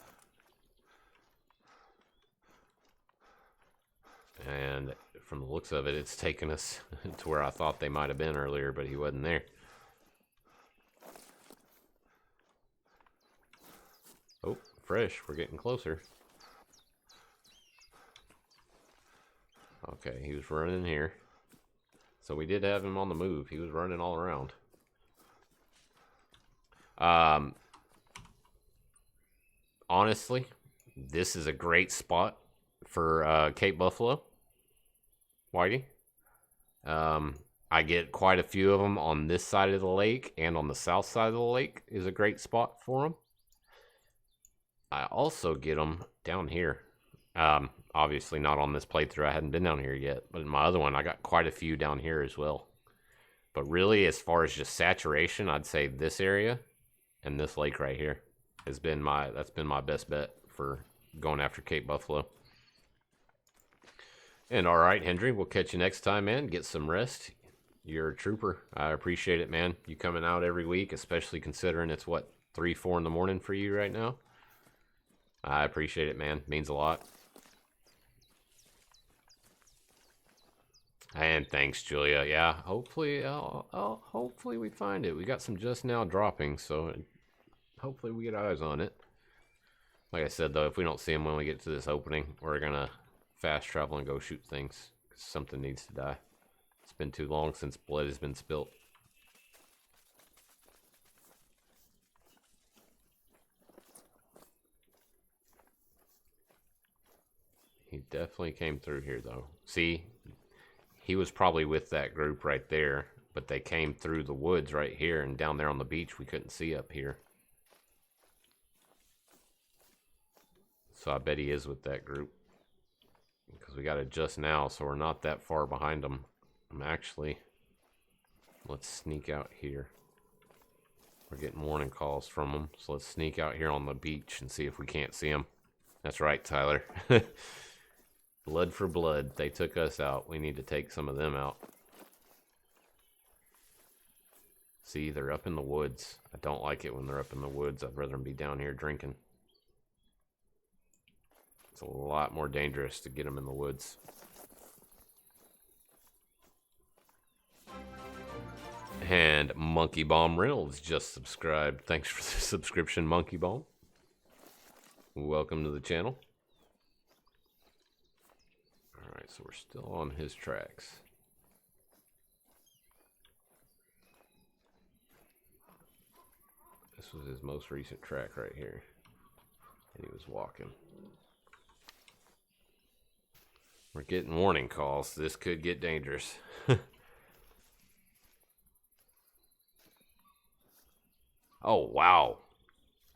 A: And from the looks of it, it's taken us to where I thought they might have been earlier, but he wasn't there. Oh, fresh. We're getting closer. Okay, he was running here. So we did have him on the move. He was running all around. Honestly, this is a great spot for Cape Buffalo. Whitey. I get quite a few of them on this side of the lake, and on the south side of the lake is a great spot for them. I also get them down here. Obviously not on this playthrough. I hadn't been down here yet, but in my other one, I got quite a few down here as well. But really, as far as just saturation, I'd say this area and this lake right here has been that's been my best bet for going after Cape Buffalo. And all right, Hendry, we'll catch you next time, man. Get some rest. You're a trooper. I appreciate it, man. You coming out every week, especially considering it's, what, 3, 4 in the morning for you right now? I appreciate it, man. Means a lot. And thanks, Julia. Yeah, hopefully, hopefully we find it. We got some just now dropping, so hopefully we get eyes on it. Like I said, though, if we don't see them when we get to this opening, we're going to fast travel and go shoot things. Something needs to die. It's been too long since blood has been spilt. He definitely came through here, though. See, he was probably with that group right there, but they came through the woods right here, and down there on the beach we couldn't see up here. So I bet he is with that group. Because we got to adjust now, so we're not that far behind them. Let's sneak out here. We're getting warning calls from them, so let's sneak out here on the beach and see if we can't see them. That's right, Tyler. Blood for blood. They took us out. We need to take some of them out. See, they're up in the woods. I don't like it when they're up in the woods. I'd rather them be down here drinking. It's a lot more dangerous to get them in the woods. And Monkey Bomb Reynolds just subscribed. Thanks for the subscription, Monkey Bomb. Welcome to the channel. Alright, so we're still on his tracks. This was his most recent track right here. And he was walking. We're getting warning calls. This could get dangerous. Oh, wow.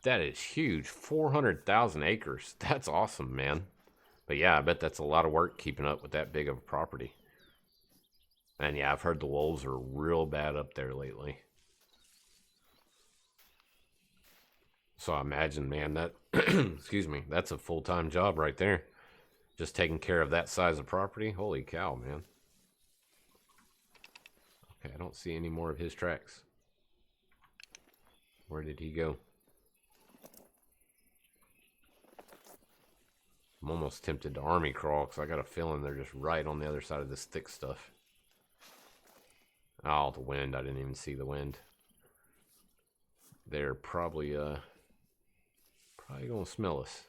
A: That is huge. 400,000 acres. That's awesome, man. But yeah, I bet that's a lot of work keeping up with that big of a property. And yeah, I've heard the wolves are real bad up there lately. So I imagine, man, that, excuse me, that's a full-time job right there. Just taking care of that size of property. Holy cow, man. Okay, I don't see any more of his tracks. Where did he go? I'm almost tempted to army crawl because I got a feeling they're just right on the other side of this thick stuff. Oh, the wind. I didn't even see the wind. They're probably gonna smell us.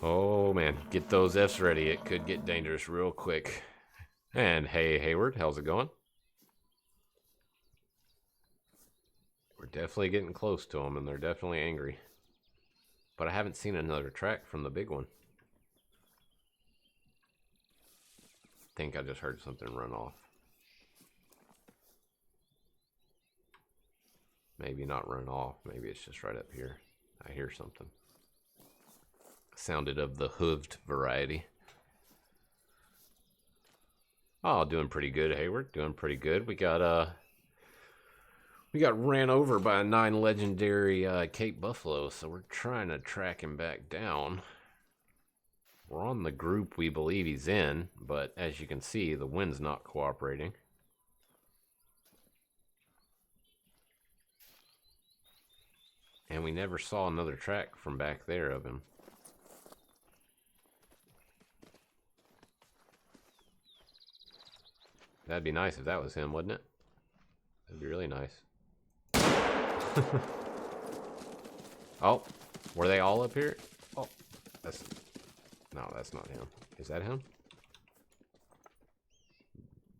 A: Oh man, get those F's ready. It could get dangerous real quick. And hey, Hayward, how's it going? We're definitely getting close to them, and they're definitely angry. But I haven't seen another track from the big one. I think I just heard something run off. Maybe not run off. Maybe it's just right up here. I hear something. Sounded of the hooved variety. Oh, doing pretty good, Hayward. Doing pretty good. We got ran over by a 9 legendary Cape Buffalo, so we're trying to track him back down. We're on the group we believe he's in, but as you can see, the wind's not cooperating. And we never saw another track from back there of him. That'd be nice if that was him, wouldn't it? That'd be really nice. Oh, were they all up here? Oh, no, that's not him. Is that him?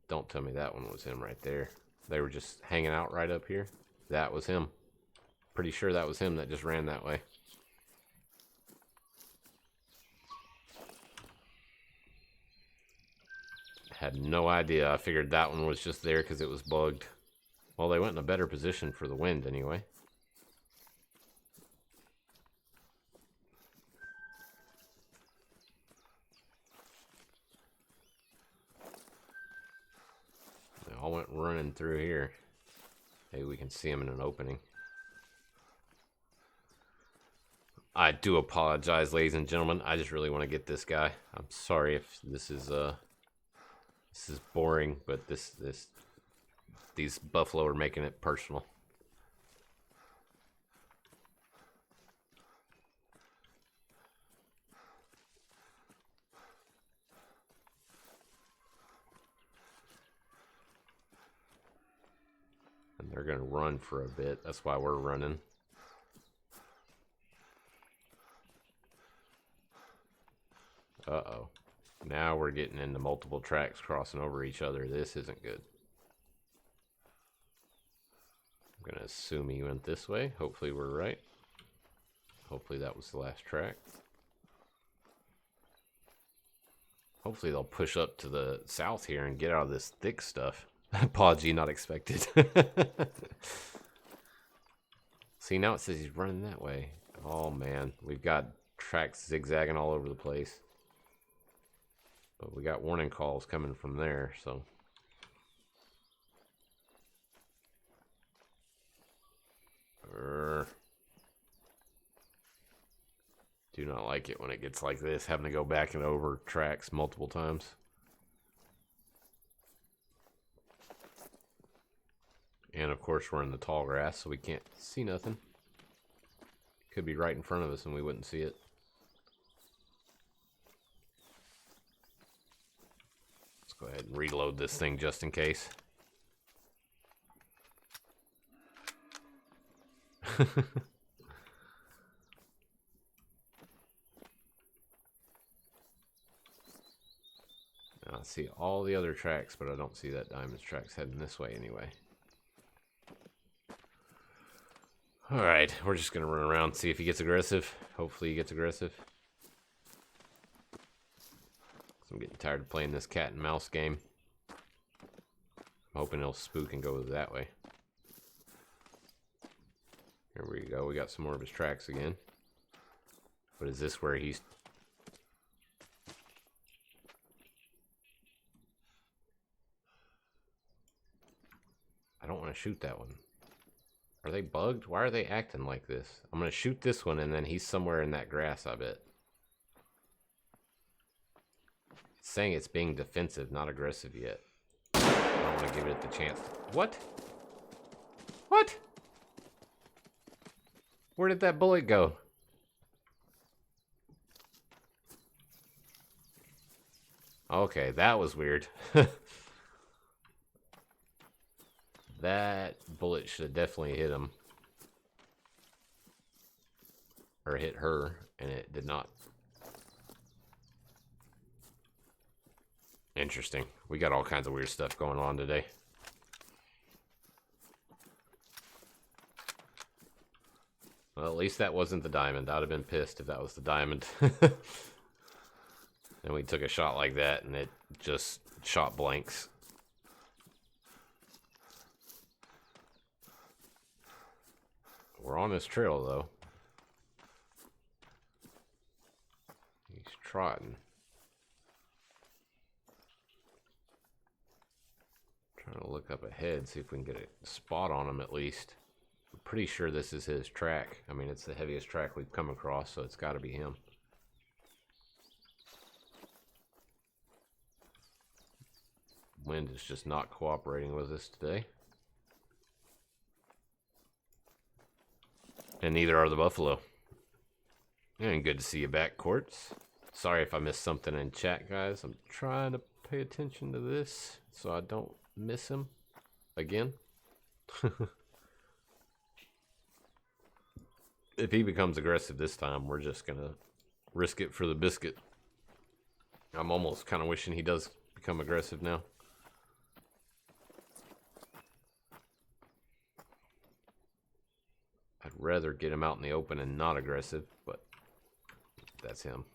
A: Don't tell me that one was him right there. They were just hanging out right up here. That was him. Pretty sure that was him that just ran that way. Had no idea. I figured that one was just there because it was bugged. Well, they went in a better position for the wind anyway. They all went running through here. Maybe we can see them in an opening. I do apologize, ladies and gentlemen. I just really want to get this guy. I'm sorry if this is boring, but these buffalo are making it personal. And they're gonna run for a bit. That's why we're running. Uh-oh. Now we're getting into multiple tracks crossing over each other. This isn't good. I'm gonna assume he went this way. Hopefully we're right. Hopefully that was the last track. Hopefully they'll push up to the south here and get out of this thick stuff. Apology, not expected. See, now it says he's running that way. Oh man, we've got tracks zigzagging all over the place. But we got warning calls coming from there, so. Do not like it when it gets like this, having to go back and over tracks multiple times. And of course we're in the tall grass, so we can't see nothing. Could be right in front of us and we wouldn't see it. Let's go ahead and reload this thing just in case. I see all the other tracks, but I don't see that diamond's tracks heading this way anyway. Alright, we're just going to run around and see if he gets aggressive. Hopefully he gets aggressive. I'm getting tired of playing this cat and mouse game. I'm hoping he'll spook and go that way. Here we go, we got some more of his tracks again. But is this where he's... I don't want to shoot that one. Are they bugged? Why are they acting like this? I'm going to shoot this one and then he's somewhere in that grass, I bet. It's saying it's being defensive, not aggressive yet. I don't want to give it the chance. What? What? Where did that bullet go? Okay, that was weird. That bullet should have definitely hit him. Or hit her, and it did not. Interesting. We got all kinds of weird stuff going on today. Well, at least that wasn't the diamond. I'd have been pissed if that was the diamond. And we took a shot like that, and it just shot blanks. We're on this trail, though. He's trotting. Trying to look up ahead, see if we can get a spot on him at least. I'm pretty sure this is his track. I mean, it's the heaviest track we've come across, so it's got to be him. Wind is just not cooperating with us today. And neither are the buffalo. And good to see you back, Quartz. Sorry if I missed something in chat, guys. I'm trying to pay attention to this so I don't miss him again. If he becomes aggressive this time, we're just gonna risk it for the biscuit. I'm almost kind of wishing he does become aggressive now. I'd rather get him out in the open and not aggressive, but that's him.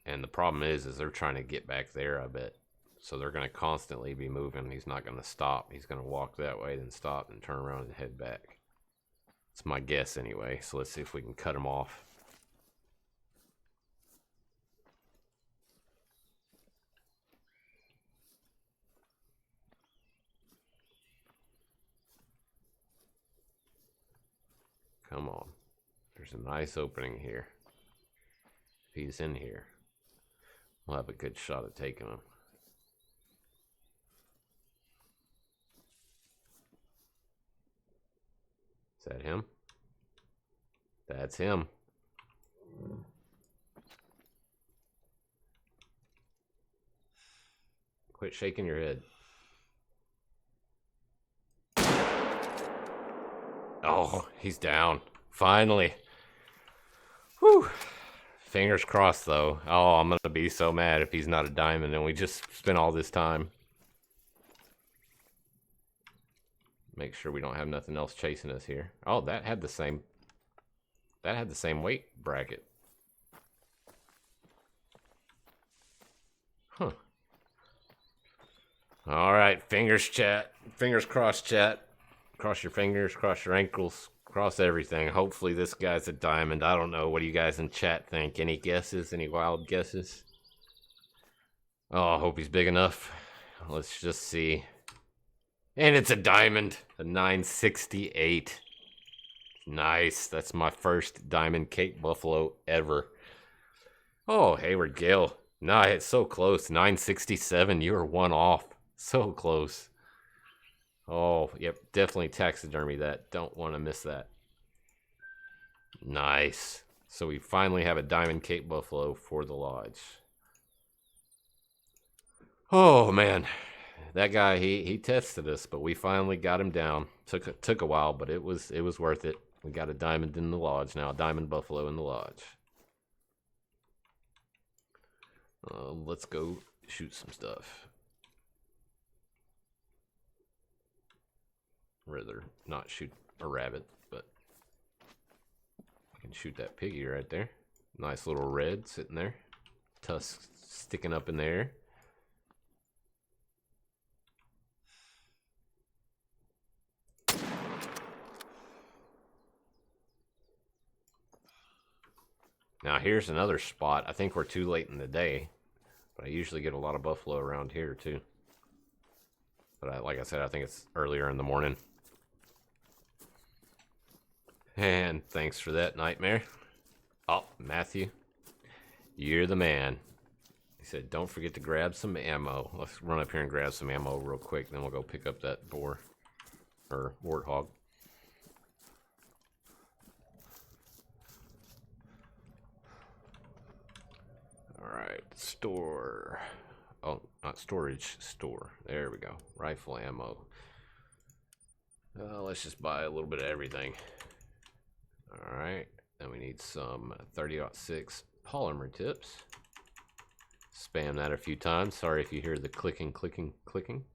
A: And the problem is they're trying to get back there, I bet. So they're going to constantly be moving. He's not going to stop. He's going to walk that way, then stop, and turn around and head back. It's my guess anyway, so let's see if we can cut him off. Come on. There's a nice opening here. If he's in here, we'll have a good shot at taking him. Is that him? That's him. Quit shaking your head. Oh, he's down. Finally. Whew. Fingers crossed, though. Oh, I'm going to be so mad if he's not a diamond and we just spent all this time. Make sure we don't have nothing else chasing us here. Oh, that had the same weight bracket. Huh. All right, fingers chat. Fingers crossed chat. Cross your fingers, cross your ankles, cross everything. Hopefully this guy's a diamond. I don't know. What do you guys in chat think? Any guesses? Any wild guesses? Oh, I hope he's big enough. Let's just see. And it's a diamond. A 968. Nice. That's my first diamond Cape Buffalo ever. Oh, Hayward Gale. Nah, it's so close. 967. You were one off. So close. Oh, yep. Definitely taxidermy that. Don't want to miss that. Nice. So we finally have a diamond Cape Buffalo for the lodge. Oh, man. That guy, he tested us, but we finally got him down. Took a while, but it was worth it. We got a diamond in the lodge now, a diamond buffalo in the lodge. Let's go shoot some stuff. Rather not shoot a rabbit, but I can shoot that piggy right there. Nice little red sitting there. Tusks sticking up in the air. Now here's another spot. I think we're too late in the day, but I usually get a lot of buffalo around here too. But like I said, I think it's earlier in the morning. And thanks for that, Nightmare. Oh, Matthew, you're the man. He said, don't forget to grab some ammo. Let's run up here and grab some ammo real quick, then we'll go pick up that boar or warthog. Alright, store. Oh, not storage, store. There we go. Rifle ammo. Let's just buy a little bit of everything. Alright, then we need some 30-06 polymer tips. Spam that a few times. Sorry if you hear the clicking, clicking, clicking.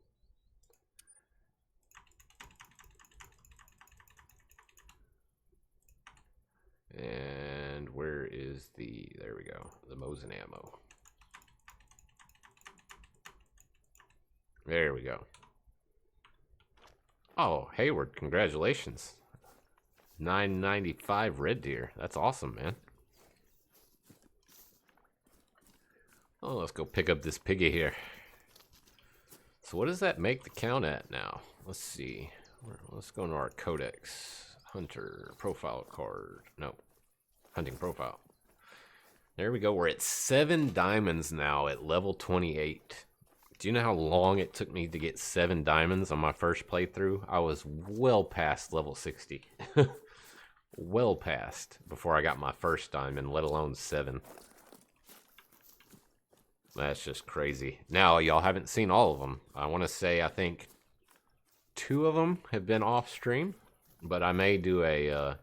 A: And where is the, there we go, the Mosin ammo. There we go. Oh, Hayward, congratulations. 995 red deer. That's awesome, man. Oh, let's go pick up this piggy here. So what does that make the count at now? Let's see. Let's go into our codex. Hunter profile card. No. Hunting profile. There we go. We're at 7 diamonds now at level 28. Do you know how long it took me to get 7 diamonds on my first playthrough? I was well past level 60. Well past before I got my first diamond, let alone 7. That's just crazy. Now, y'all haven't seen all of them. I want to say I think 2 of them have been off stream, but I may do a,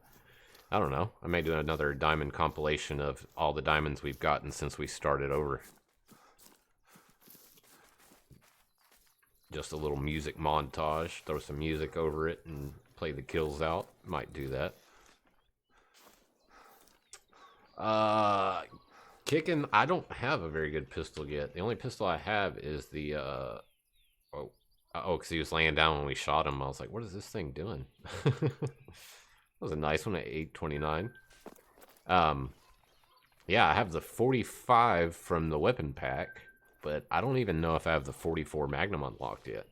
A: I don't know, I may do another diamond compilation of all the diamonds we've gotten since we started over. Just a little music montage, throw some music over it and play the kills out. Might do that. Kicking, I don't have a very good pistol yet. The only pistol I have is the, because he was laying down when we shot him. I was like, what is this thing doing? That was a nice one at 829. Yeah, I have the 45 from the weapon pack, but I don't even know if I have the 44 Magnum unlocked yet.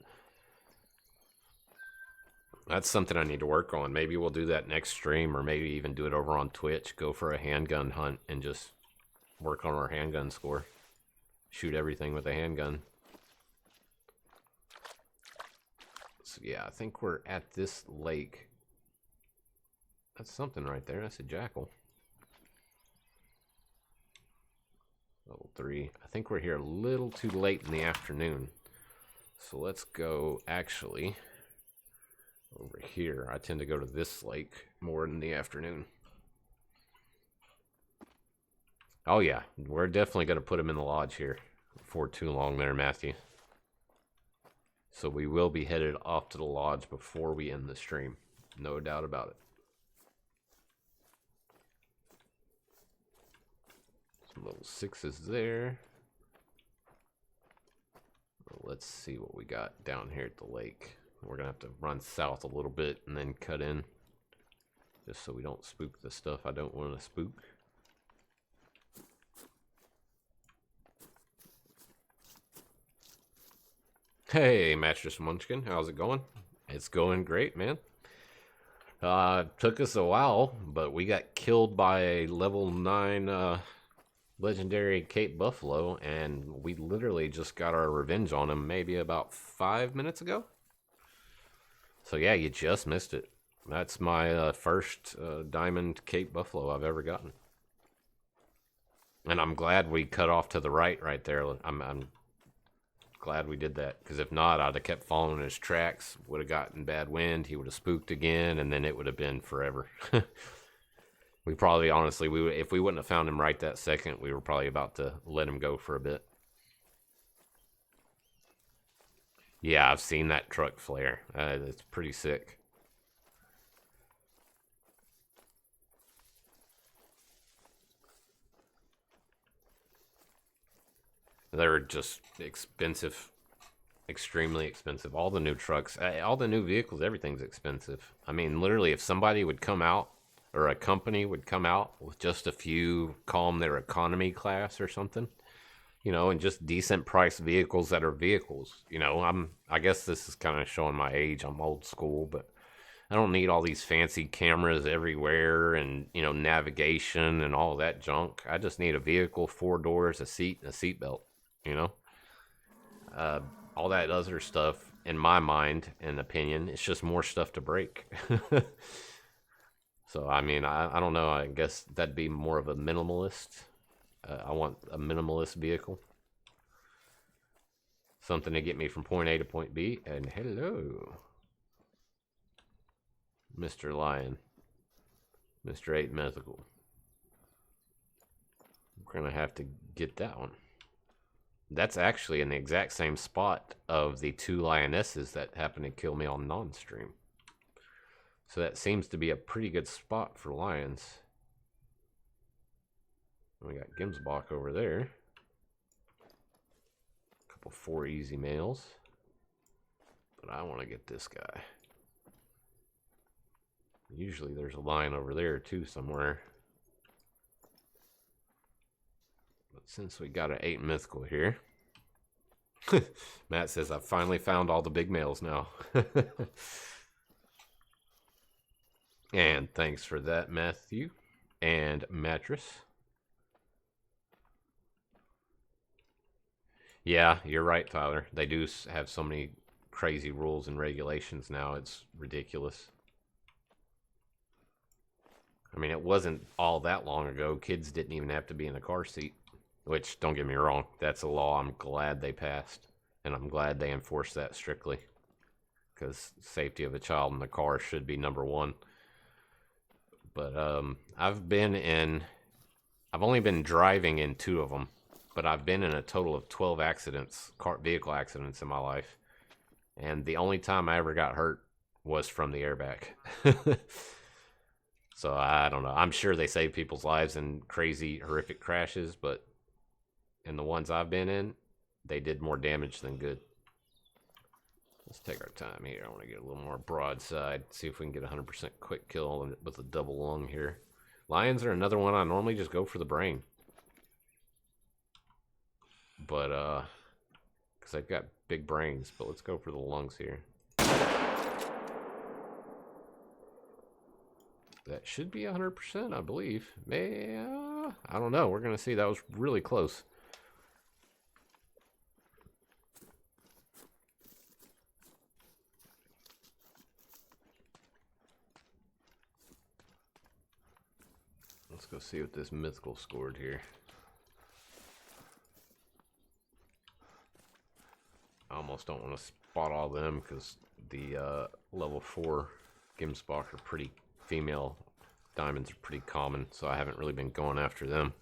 A: That's something I need to work on. Maybe we'll do that next stream, or maybe even do it over on Twitch. Go for a handgun hunt and just work on our handgun score. Shoot everything with a handgun. So yeah, I think we're at this lake. That's something right there. That's a jackal. Level 3. I think we're here a little too late in the afternoon. So let's go actually over here. I tend to go to this lake more in the afternoon. Oh yeah, we're definitely going to put him in the lodge here before too long there, Matthew. So we will be headed off to the lodge before we end the stream. No doubt about it. Some level 6s there. Let's see what we got down here at the lake. We're going to have to run south a little bit and then cut in. Just so we don't spook the stuff I don't want to spook. Hey, Mattress Munchkin, how's it going? It's going great, man. Took us a while, but we got killed by a level 9 legendary Cape Buffalo, and we literally just got our revenge on him maybe about 5 minutes ago. So yeah, you just missed it. That's my first diamond Cape Buffalo I've ever gotten. And I'm glad we cut off to the right there. I'm glad we did that, because if not, I'd have kept following his tracks, would have gotten bad wind, he would have spooked again, and then it would have been forever. We probably, honestly, if we wouldn't have found him right that second, we were probably about to let him go for a bit. Yeah, I've seen that truck flare. It's pretty sick. They're just expensive, extremely expensive. All the new trucks, all the new vehicles, everything's expensive. I mean, literally, if somebody would come out, or a company would come out with just a few, call them their economy class or something, you know, and just decent priced vehicles that are vehicles. You know, I guess this is kind of showing my age. I'm old school, but I don't need all these fancy cameras everywhere and, you know, navigation and all that junk. I just need a vehicle, 4 doors, a seat, and a seatbelt. You know, all that other stuff, in my mind and opinion, it's just more stuff to break. So, I mean, I don't know. I guess that'd be more of a minimalist. I want a minimalist vehicle. Something to get me from point A to point B. And hello, Mr. Lion. Mr. 8 Mythical. We're going to have to get that one. That's actually in the exact same spot of the 2 lionesses that happened to kill me on non-stream. So that seems to be a pretty good spot for lions. We got Gimsbach over there. A couple 4 easy males. But I want to get this guy. Usually there's a lion over there too somewhere. But since we got an 8 mythical here. Matt says, I've finally found all the big males now. And thanks for that, Matthew and Mattress. Yeah, you're right, Tyler. They do have so many crazy rules and regulations now. It's ridiculous. I mean, it wasn't all that long ago. Kids didn't even have to be in a car seat. Which, don't get me wrong, that's a law I'm glad they passed. And I'm glad they enforced that strictly. Because safety of a child in the car should be number 1. But I've only been driving in 2 of them, but I've been in a total of 12 accidents, vehicle accidents in my life. And the only time I ever got hurt was from the airbag. So I don't know. I'm sure they save people's lives in crazy, horrific crashes, but in the ones I've been in, they did more damage than good. Let's take our time here. I want to get a little more broadside. See if we can get 100% quick kill with a double lung here. Lions are another one I normally just go for the brain. But, because they've got big brains. But let's go for the lungs here. That should be 100%, I believe. I don't know. We're going to see. That was really close. Let's go see what this mythical scored here. I almost don't want to spot all them because the level 4 Gimsbach are pretty female. Diamonds are pretty common, so I haven't really been going after them.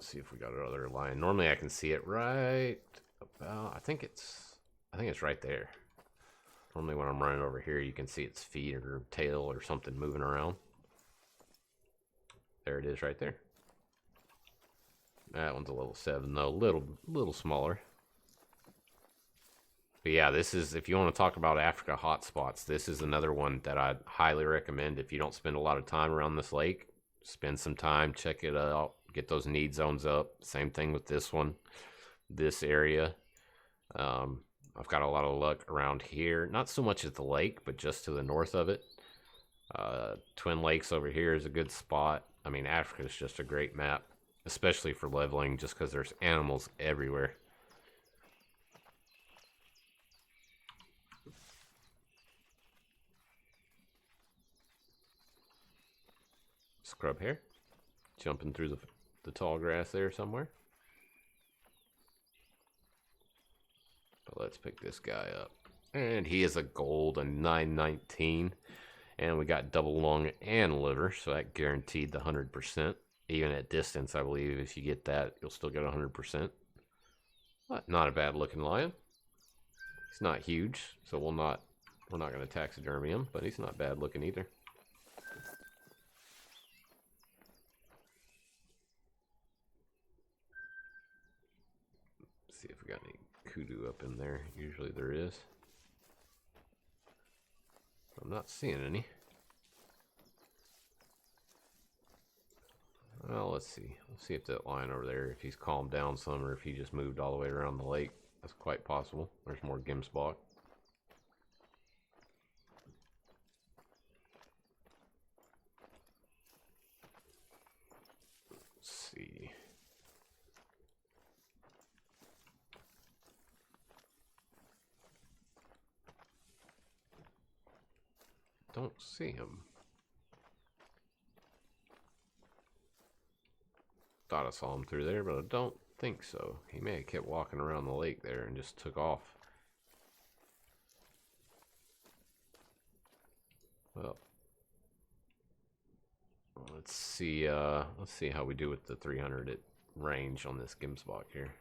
A: see if we got another lion. Normally I can see it right about, I think it's right there. Normally when I'm running over here, you can see its feet or tail or something moving around. There it is right there. That one's a level 7 though, little smaller. But yeah, this is, if you want to talk about Africa hotspots, this is another one that I'd highly recommend if you don't spend a lot of time around this lake. Spend some time, check it out, get those need zones up. Same thing with this one, this area. I've got a lot of luck around here. Not so much at the lake, but just to the north of it. Twin Lakes over here is a good spot. I mean, Africa is just a great map, especially for leveling, just because there's animals everywhere. Scrub here, jumping through the tall grass there somewhere. But let's pick this guy up, and he is a gold, a 919, and we got double lung and liver, so that guaranteed the 100%. Even at distance, I believe if you get that, you'll still get 100%. But not a bad looking lion. He's not huge, so we're not going to taxidermy him, but he's not bad looking either. See if we got any kudu up in there. Usually there is. I'm not seeing any. Well, let's see. Let's see if that lion over there, if he's calmed down some, or if he just moved all the way around the lake. That's quite possible. There's more Gemsbok. Let's see. Don't see him. Thought I saw him through there, but I don't think so. He may have kept walking around the lake there and just took off. Well, let's see how we do with the 300 at range on this Gemsbok here.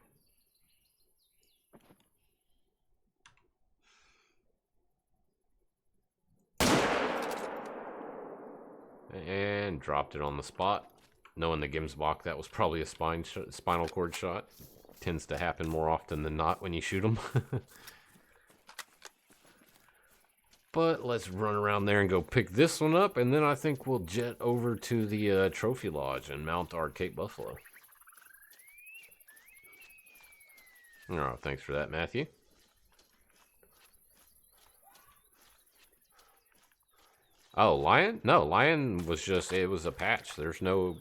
A: And dropped it on the spot. Knowing the Gemsbok, that was probably a spinal cord shot. Tends to happen more often than not when you shoot them. But let's run around there and go pick this one up, and then I think we'll jet over to the trophy lodge and mount our Cape Buffalo. Oh, thanks for that, Matthew. Oh, lion? No, lion was just, it was a patch. There's no,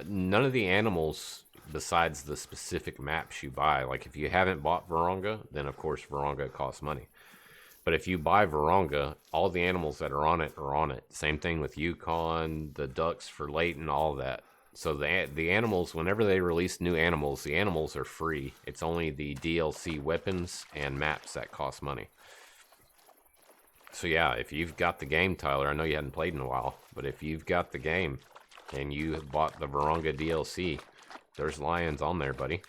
A: none of the animals besides the specific maps you buy. Like if you haven't bought Vurhonga, then of course Vurhonga costs money. But if you buy Vurhonga, all the animals that are on it are on it. Same thing with Yukon, the ducks for Leighton, all that. So the animals, whenever they release new animals, the animals are free. It's only the DLC weapons and maps that cost money. So yeah, if you've got the game, Tyler, I know you hadn't played in a while, but if you've got the game and you bought the Vurhonga DLC, there's lions on there, buddy.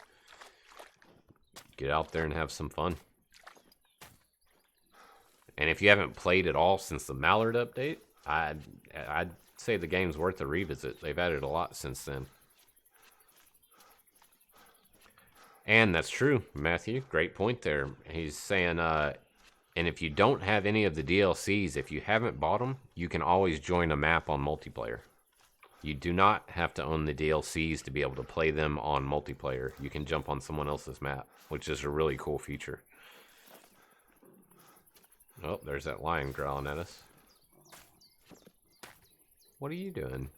A: Get out there and have some fun. And if you haven't played at all since the Mallard update, I'd say the game's worth a revisit. They've added a lot since then. And that's true, Matthew. Great point there. He's saying, and if you don't have any of the DLCs, if you haven't bought them, you can always join a map on multiplayer. You do not have to own the DLCs to be able to play them on multiplayer. You can jump on someone else's map, which is a really cool feature. Oh, there's that lion growling at us. What are you doing?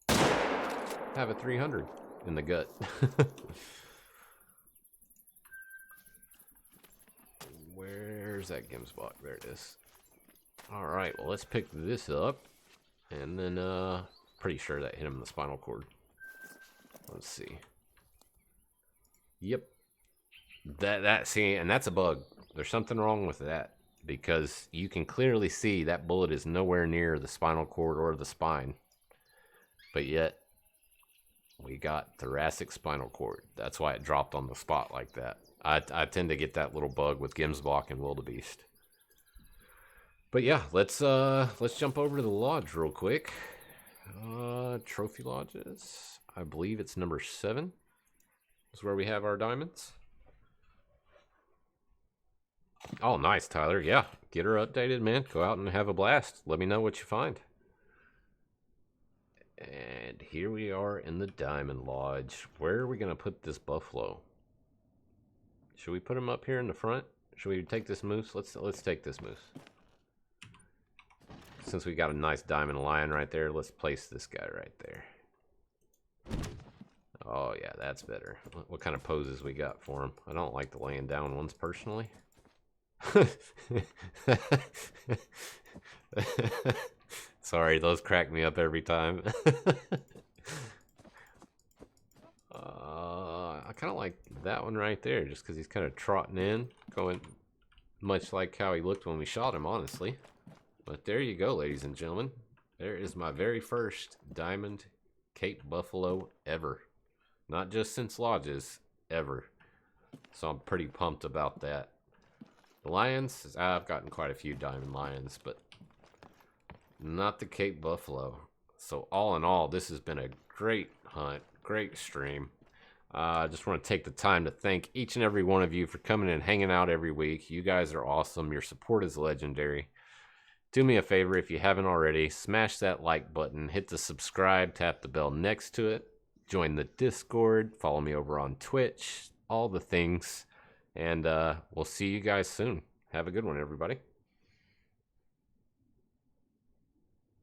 A: Have a 300 in the gut. Where's that Gemsbok? There it is. Alright, well let's pick this up. And then, pretty sure that hit him in the spinal cord. Let's see. Yep. See, and that's a bug. There's something wrong with that. Because you can clearly see that bullet is nowhere near the spinal cord or the spine. But yet, we got thoracic spinal cord. That's why it dropped on the spot like that. I tend to get that little bug with Gemsbach and Wildebeest. But yeah, let's jump over to the lodge real quick. Trophy lodges. I believe it's number 7. Is where we have our diamonds. Oh, nice, Tyler. Yeah, get her updated, man. Go out and have a blast. Let me know what you find. And here we are in the Diamond Lodge. Where are we going to put this buffalo? Should we put him up here in the front? Should we take this moose? Let's take this moose. Since we got a nice diamond lion right there, let's place this guy right there. Oh yeah, that's better. What kind of poses we got for him? I don't like the laying down ones personally. Sorry, those crack me up every time. I kind of like that one right there, just because he's kind of trotting in, going much like how he looked when we shot him, honestly. But there you go, ladies and gentlemen. There is my very first diamond Cape Buffalo ever. Not just since lodges, ever. So I'm pretty pumped about that. The lions, I've gotten quite a few diamond lions, but not the Cape Buffalo. So all in all, this has been a great hunt, great stream. I just want to take the time to thank each and every one of you for coming and hanging out every week. You guys are awesome. Your support is legendary. Do me a favor, if you haven't already, smash that like button, hit the subscribe, tap the bell next to it, join the Discord, follow me over on Twitch, all the things, and we'll see you guys soon. Have a good one, everybody.